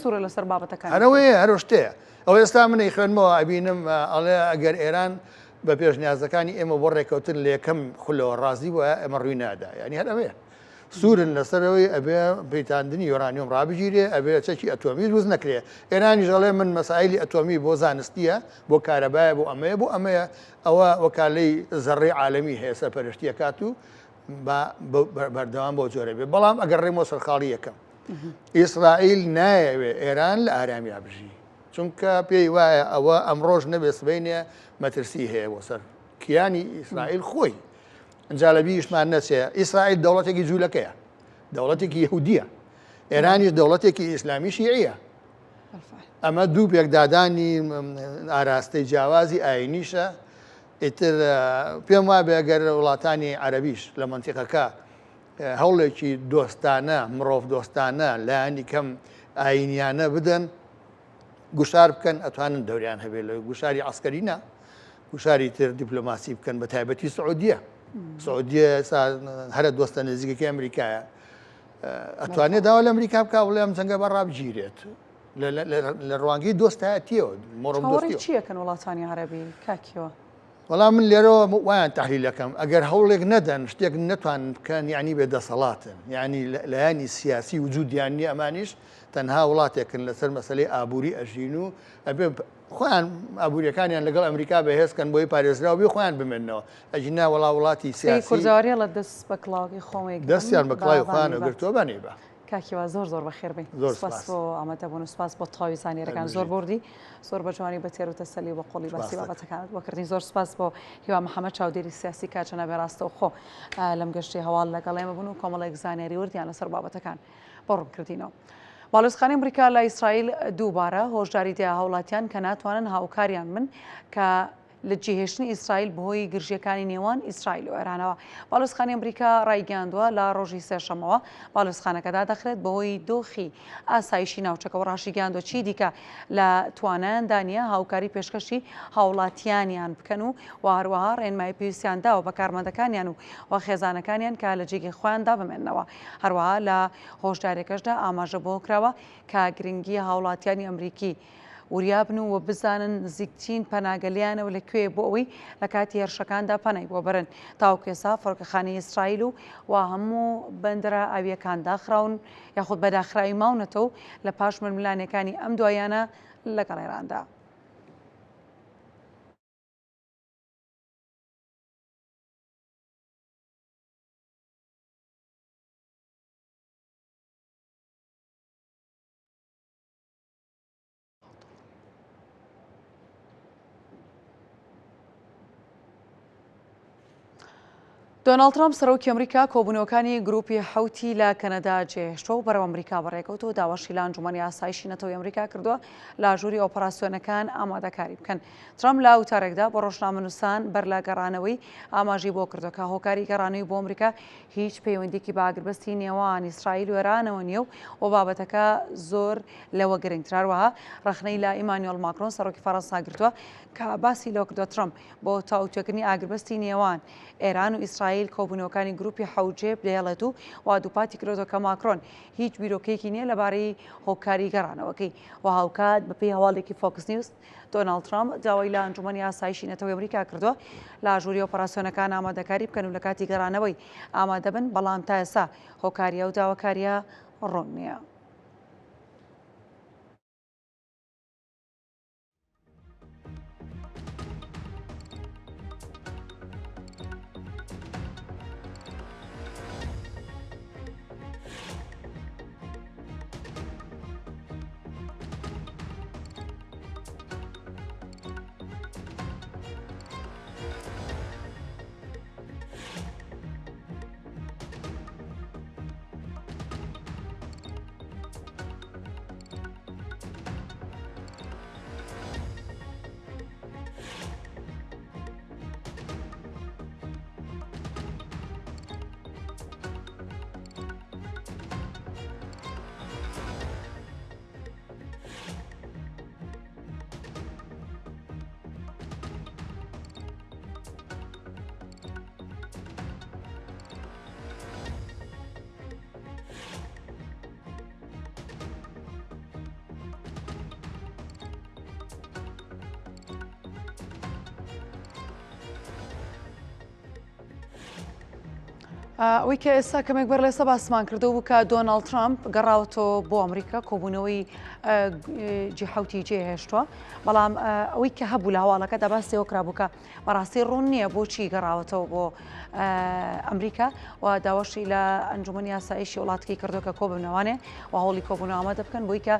سوورە لەسەر بابەتەکان هەرەوەیە هەرۆ شتەیە ئەو ئێستا منەی خوێنمەوە ئەبینم ئەڵێ ئەگەر ئێران بە پێشنیازەکانی ئێمە بۆ ڕێکەوتن لە یەکەم خولەوە ڕازی وایە ئەمە ڕووی نادا ینی هەر ئەوەیە سوورن لەسەرەوەی ئەبێ پەیتاندنی یۆرانیۆم ڕابگیرێ ئەبێ چەکی ئەتۆمی دروست نەکرێ ئێرانی ژەڵێ من مەسائلی ئەتۆمی بۆ زانستیە بۆ کارەبایە بۆ ئەمەیە ئەوە وەکالەی زەڕێی عالەمی هەیە سەرپەرشتیەکات و بەردەوام بۆ جۆرە بێ بەڵام ئەگەر ڕێمۆ سەرخاڵی یەکەم ئیسرائیل نایەوێ ئێران لە ئارامی بژی چونکە پێی وایە ئەوە ئەمڕۆژ نەبێ سبەینێ مەترسی هەیە بۆ سەر کیانی ئیسرائیل خۆی ئەنجا لە بیشمان نەچێ ئیسرائیل دەوڵەتێکی جوولەکەیە دەوڵەتێکی یەهودیە ئێرانیش دەوڵەتێکی ئیسلامی شیعیە ئەمە دوو پێکدادانی ئاراستەی جیاوازی ئاینیشە ئیتر پێم وایە بێگەر وڵاتانی عەرەبیش لە مەنتیقەکە هەوڵێکی دۆستانە مرۆڤ دۆستانە لایەنی کەم ئاینیانە بدەن گوشار بکەن ئەتوانن دەوریان هەبێت لە گوشاری عسکەرینە گوشاری تر دیپلۆماسی بکەن بە تایبەتی سعودیە هەرە دۆستە نزیکەکەی ئەمریکایە ئەتوانێت داوا لە ئەمریکا بکە وڵێ ئەم جەنگە بەڕابگیرێت لە ڕوانگەی دۆستایەتیەوە مۆڕم دۆستی چیەکەن وڵاتانی عەرەبی کاکیەوە وەڵام من لێرەوە وایان تحلیلەکەم ئەگەر هەوڵێک نەدەن شتێک نەتوان بکەن یعنی بێدەسەڵاتن یعنی لایانی سیاسی وجودیان نیە ئەمانیش تەنها وڵاتێکن لەسەر مەسلەی ئابووری ئەژین و ئەبێ خۆیان ئابوووریەکانیان لەگەڵ ئەمریکا بەهێزکەن بۆی پارێزراوی خۆیان بمێنەوە ئەجینا وڵاتی سیاسی کوردزاواری لە دەست بە کڵاوی خۆمێک دەستیان بە کڵاوی خۆیان گرتووە بەنێبە کاکیوە زۆر بەخێر بین سپاس بۆ ئامادەبوون و سپاس بۆ تاوی زانیەرەکان زۆر بردی زۆر بە جوانی بە تێر و تەسەلی بە قۆڵی باسی بابەتەکانت بۆکردین زۆر سپاس بۆ هیوا محەممەد چاودێری سیاسی کاچەنە بێڕاستە و خۆ لەم گەشتی هەواڵ لەگەڵ ئێمە بوون و کۆمەڵێک زانیاری وردیان لەسەر بابەتەکان بۆ ڕوونکردینەوە. باڵۆزخانەی ئەمریکا لە ئیسرائیل دووبارە هۆشداری دێ هاوڵاتیان کە ناتوانن هاوکاریان من کە لە جێهێشتنی ئیسرائیل بەهۆی گرژیەکانی نێوان ئیسرائیل و ئێرانەوە. باڵۆزخانەی ئەمریکا ڕایگەاندووە لە ڕۆژی سێشەمەوە باڵۆزخانەکەدا دەخرێت بەهۆی دۆخی ئاسایشی ناوچەکە و ڕاشی گەاندووە چی دیکە لە توانایاندا نیە هاوکاری پێشکەشی هاوڵاتیانیان بکەن و هەروەها ڕێنمای پێویستیانداوە بە کارمەندەکانیان و خێزانەکانیان کە لە جێگی خۆیاندا بمێننەوە. هەروەها لە هۆشدارێکەشدا ئاماژە بۆ کراوە کە گرنگی هاوڵاتیانی ئەمریکی وریابن و بزانن نزیکترین پەناگەلیانەوە لەکوێ بۆ ئەوەی لە کاتی هێرشەکاندا پەنای بۆ بەرن تاوکێسا فڕۆکەخانەی ئیسرائیل و هەموو بەندرە ئاویەکان داخراون یاخود بەداخراوی ماونەتەوە لە پاش ململانەکانی ئەم دوایانە لەگەڵ ئێراندا. دۆناڵد ترامپ سەرۆکی ئەمریکا کۆبوونەوەکانی گروپی حوتی لە کەنەدا جێهێشتووە و بەرەو ئەمریکا بەڕێکەوت و داوەشی لە ئەنجومەنی ئاسایشی نەتەوەی ئەمریکا کردووە لە ژووری ئۆپەراسیۆنەکان ئامادەکاری بکەن. ترامپ لە وتارێکدا بە ڕۆژنامەنووسان بەر لە گەڕانەوەی ئاماژی بۆ کردووە کە هۆکاری گەڕانەوەی بۆ ئەمریکا هیچ پەیوەندیکی بە ئاگربەستی نێوان ئیسرائیل و ئێرانەوە نییە و بابەتەکە زۆر لەوە گرنگتر. هەروەها ڕەخنەی لە ئیمانوێل ماکرۆن سەرۆکی فەڕەنسا گرتووە کە باسی لەوە کردووە ترامپ بۆ تاوتوێکردنی ئاگربەستی نێوان ئێران و ئیسرائیل کۆبوونەوەکانی گروپی حوجێ دەیەڵێت و دووپاتی کردووە کە ماکرۆن هیچ بیرۆکەیەکی نییە لەبارەی هۆکاری گەڕانەوەکەی و هاوکات بەپێی هەواڵێکی فۆکس نیوز دۆناڵد ترامپ داوای لە ئەنجومەنی ئاسایشی نەتەوەی ئەمریکا کردووە لە ژووری ئۆپەراسیۆنەکان ئامادەکاری بکەن و لە کاتی گەڕانەوەی ئامادە بن بەڵام تا ئێستا هۆکاریە و داواکاریە ڕوون نییە. ئەوەی کە ئێستا کەمێک بەر لێسە باسمان کردەوە بوو کە دۆناڵد ترامپ گەڕاوەتەوە بۆ ئەمریکا کۆبوونەوەی جیحوتی جێهێشتووە بەڵام ئەوەی کە هەبوو لە هەواڵەکەدا باسیەوە کرابوو کە بەڕاستی ڕوون نییە بۆچی گەڕاوەتەوە بۆ ئەمریکا و داوەشی لە ئەنجومەنی ئاسایشی وڵاتەکەی کردووە کە کۆبوونەوانێ و هەوڵی کۆبوونەوە ئامادە بکەن بۆی کە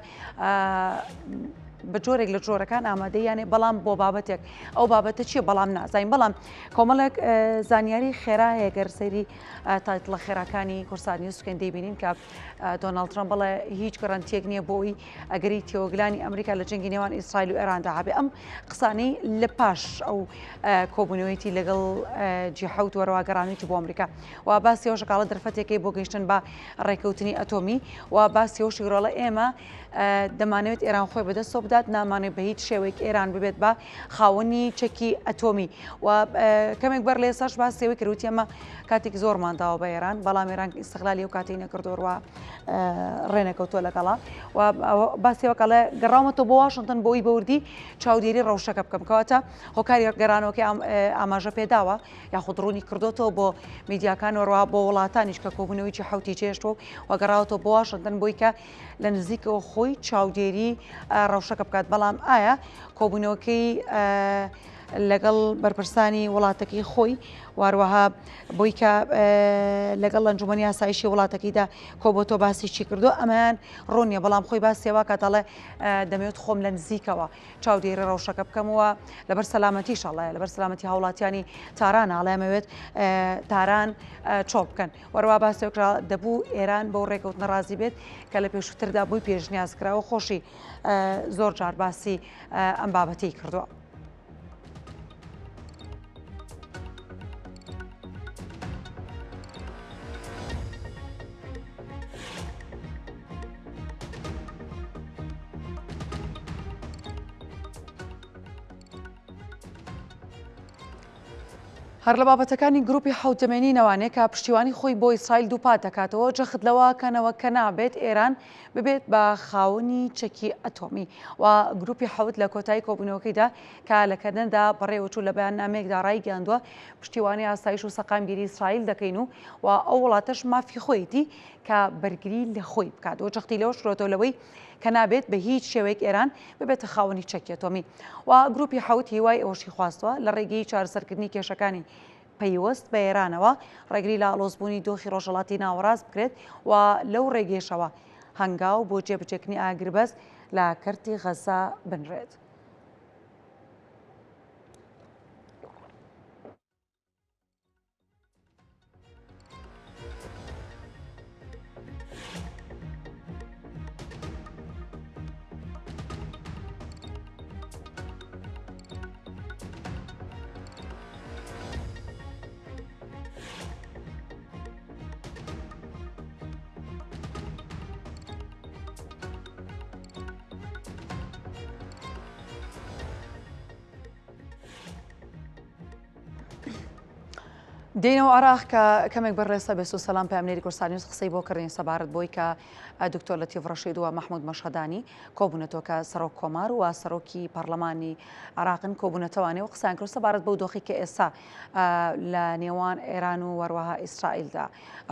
بە جۆرێک لە جۆرەکان ئامادەیانێ بەڵام بۆ بابەتێک ئەو بابەتە چیە بەڵام نازانین بەڵام کۆمەڵێک زانیاری خێرایە گەرسەری تایتڵە خێراکانی کورسانی سوکەن دەیبینین کە دۆناڵد ترامپ بڵێ هیچ گەڕانتیەک نییە بۆی ئەگەری تێوەگلانی ئەمریکا لە جەنگی نێوان ئیسرائیل و ئێراندا هەبێ ئەم قسانەی لە پاش ئەو کۆبوونەوەیەتی لەگەڵ جیحەوت وەرەوە گەڕانێتی بۆ ئەمریکا و باسی ئەو شکاڵە دەرفەتێکی بۆ گەیشتن بە ڕێکەوتنی ئەتۆمی و باسی ئەو شیرۆڵە ئێمە دەمانەوێت ئێران خۆی بەدەستۆ بدات نامانێت بە هیچ شێوەیەک ئێران ببێت بە خاوەنی چەکی ئەتۆمی و کەمێک بەر لێ سەش باسیەوەی کردوتی ئەمە کاتێک زۆرمانداوە بە ئێران بەڵام ئێران ئیستیغلالی و کاتی نەکردووە ڕێنەکەوتۆ لەگەڵا و باسیەوەکەڵێ گەڕاومەتەوە بۆ واشنگتن بۆی بەوردی چاودێری ڕەوشەکە بکەم کەواتە هۆکاری گەڕانەوەکە ئاماژە پێداوە یاخود ڕوونی کردوتەوە بۆ میدیاکان وەڕوا بۆ وڵاتانیش کە کۆبوونەوەیکی حوتی چێشتەوە و گەڕاوەتەوە بۆ واشنگتن بۆی کە لە نزیکەوە خۆی چاودێری ڕەوشەکە بکات بەڵام ئایا کۆبوونەوەکەی لەگەڵ بەرپرسانی وڵاتەکەی خۆی واروەها بۆی کە لەگەڵ ئەنجومەنی ئاسایشی وڵاتەکەیدا کۆبۆتۆ باسی چی کردو ئەمان ڕوونیە بەڵام خۆی باسیەوە کاتەڵێ دەمەوێت خۆم لە نزیکەوە چاودێری ڕەوشەکە بکەمەوە لەبەر سەلامەتی شەڵایە لەبەر سەلامەتی هاوڵاتیانی تاران ئاڵێمەوێت تاران چۆڵ بکەن وەروە باسیەوەکرا دەبوو ئێران بەو ڕێکەوتنە ڕازی بێت کە لە پێشووتردا بووی پێشنیاز کراوە خۆشی زۆر جار باسی ئەم بابەتی کردووە. هەر لە بابەتەکانی گروپی حوتەمێنی نەوانەیە کە پشتیوانی خۆی بۆ ئیسرائیل دووپات دەکاتەوە جەخت لەوەکەنەوە کە نابێت ئێران ببێت بە خاوەنی چەکی ئەتۆمی و گروپی حوت لە کۆتایی کۆبوونەوەکەیدا کە لە کەدەندا بەڕێوەچوو لە بەیان نامێکدا ڕایگەاندووە پشتیوانی ئاسایش و سەقامگیری ئیسرائیل دەکەین و ئەو وڵاتەش مافی خۆیەتی کە بەرگری لە خۆی بکاتەوە جەختی لەوە شرۆتەوە کە نابێت بە هیچ شێوەیەک ئێران ببێتە خاوەنی چەکی ئەتۆمی و گروپی حوت هیوای ئەوەشی خواستووە لە ڕێگەی چارەسەرکردنی کێشەکانی پەیوەست بە ئێرانەوە ڕێگری لە ئاڵۆزبوونی دۆخی ڕۆژهەڵاتی ناوەڕاز بکرێت و لەو ڕێگەیشەوە هەنگاو بۆ جێبجێکنی ئاگربەست لە کەرتی غەزا بنرێت. دێنەوە عراق کە کەمێک بەڕێسە بێت و سەلام پامنێری کورسانیوس قسەی بۆ کردین سەبارەت بۆی کە دکتۆر لەتیف ڕەشید و محمود مەشهەدانی کۆبوونەتەوە کە سەرۆک کۆمار و سەرۆکی پەرلەمانی عراقن کۆبوونەتەوانێ و قسان کرد سەبارەت بەو دۆخی کە ئێستا لە نێوان ئێران و وەروەها ئیسرائیلدا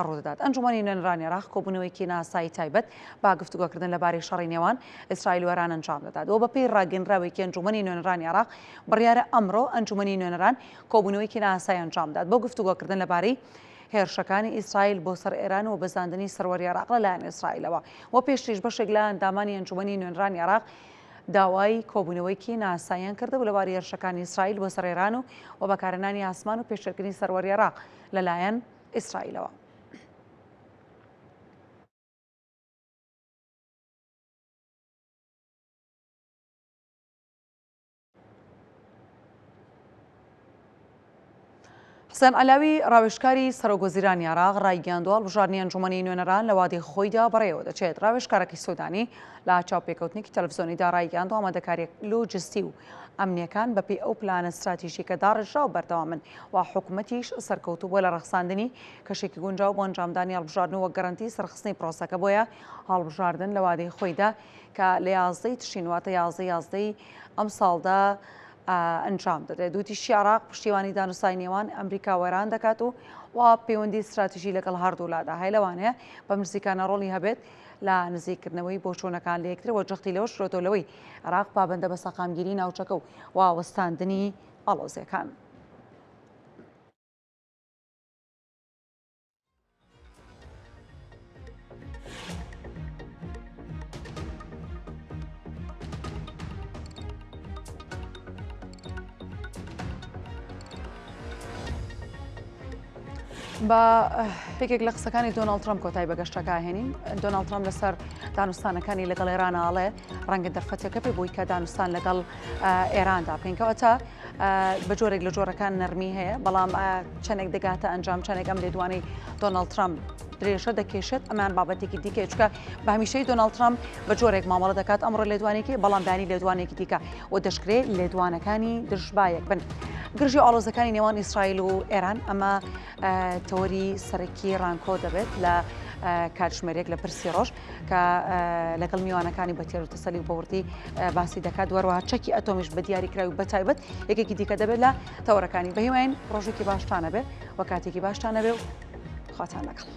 ڕوودەدات. ئەنجومەنی نوێنەرانی عراق کۆبوونەوەیەکی ناسایی تایبەت با گفتوگۆکردن لەبارەی شەڕی نێوان ئیسرائیل و ئێران ئەنجام دەدات و بەپێی ڕاگەنراوێکی ئەنجومەنی نوێنەرانی عراق بڕیارە ئەمڕۆ ئەنجومەنی نوێنەران کۆبوونەوەیەکی ناسایی ئەنجام دات بۆ گفتوگۆکردن لەبارەی هێرشەکانی ئیسرائیل بۆ سەر ئێران و بەزاندنی سەروەری عراق لەلایەن ئیسرائیلەوە و پێشتریش بەشێک لە ئەندامانی ئەنجومەنی نوێنەرانی عراق داوای کۆبوونەوەیکی ناساییان کردبوو لەبارەی هێرشەکانی ئیسرائیل بۆ سەر ئێران و بەکارهێنانی ئاسمان و پێشێرکردنی سەروەری عراق لەلایەن ئیسرائیلەوە. حسێن عەلاوی ڕاوێژکاری سەرۆکوەزیرانی عراق ڕایگەاندووە هەڵبژاردننی ئەنجومەنی نوێنەران لە وادی خۆیدا بەڕێوە دەچێت. ڕاوێژکارێکی سوودانی لە چاوپێکەوتنێکی تەلەڤیزۆنیدا ڕایگەاندووە ئامادەکاریەک لۆجستی و ئەمنیەکان بەپێی ئەو پلانە استراتیژیکە داڕژا و بەردەوامن و حکوومەتیش سەرکەوتوو بۆ لە ڕەخساندنی کەشێکی گونجاو بۆ ئەنجامدانی هەڵبژاردن و گەرانتی سەرخستنی پرۆسەکە بۆیە هەڵبژاردن لە وادی خۆیدا کە لە 11 تشرین واتە 11 ئەم ساڵدا ئەنجام دەدرێت. دووتیشی عراق پشتیوانی دانوسای نێوان ئەمریکا و ئێران دەکات و پەیوەندی استراتیژی لەگەڵ هەردوولادا هەیە لەوانەیە بە مرسیکانە ڕۆڵی هەبێت لە نزیکردنەوەی بۆچوونەکان لە یەکترەوە جەختی لەوە شرۆتۆلەوەی عراق پابەندە بە سەقامگیری ناوچەکە و واوەستاندنی ئاڵۆزیەکان. بە پێکێک لە قسەکانی دۆناڵد ترامپ کۆتایی بەگەشتەکە هێنین. دۆناڵد ترامپ لەسەر دانوستانەکانی لەگەڵ ئێرانەڵێ ڕەنگە دەرفەتەکە پێ بووی کە دانوستان لەگەڵ ئێراندا بکەینکەوەتە بە جۆرێک لە جۆرەکان نەرمی هەیە، بەڵام چەندێک دەگاتە ئەنجام چەندێک ئەم لێدوانەی دۆناڵد ترامپ درێژە دەکێشێت ئەمان بابەتێکی دیکە چکە بە هەمیشەی دۆناڵد ترامپ بە جۆرێک مامەڵە دەکات ئەمڕۆ لێدوانێکی بەڵام دانی لێدوانێکی دیکە و دەشکرێت لێدوانەکانی دژبایەک بن. گرژی ئاڵۆزەکانی نێوان ئیسرائیل و ئێران ئەمە تەوەری سەرەکی ڕانکۆ دەبێت لە کاتژمێرێک لە پرسی ڕۆژ کە لەگەڵ میوانەکانی بە تێر و تەسەلی و بەوردی باسی دەکات وەروەها چەکی ئەتۆمیش بە دیاریکراوی بەتایبەت یەکێکی دیکە دەبێت لە تەوەرەکانی بەهیوان ڕۆژێکی باشتانە بێت و کاتێکی باشتانە بێ و خاتان لەگەڵ.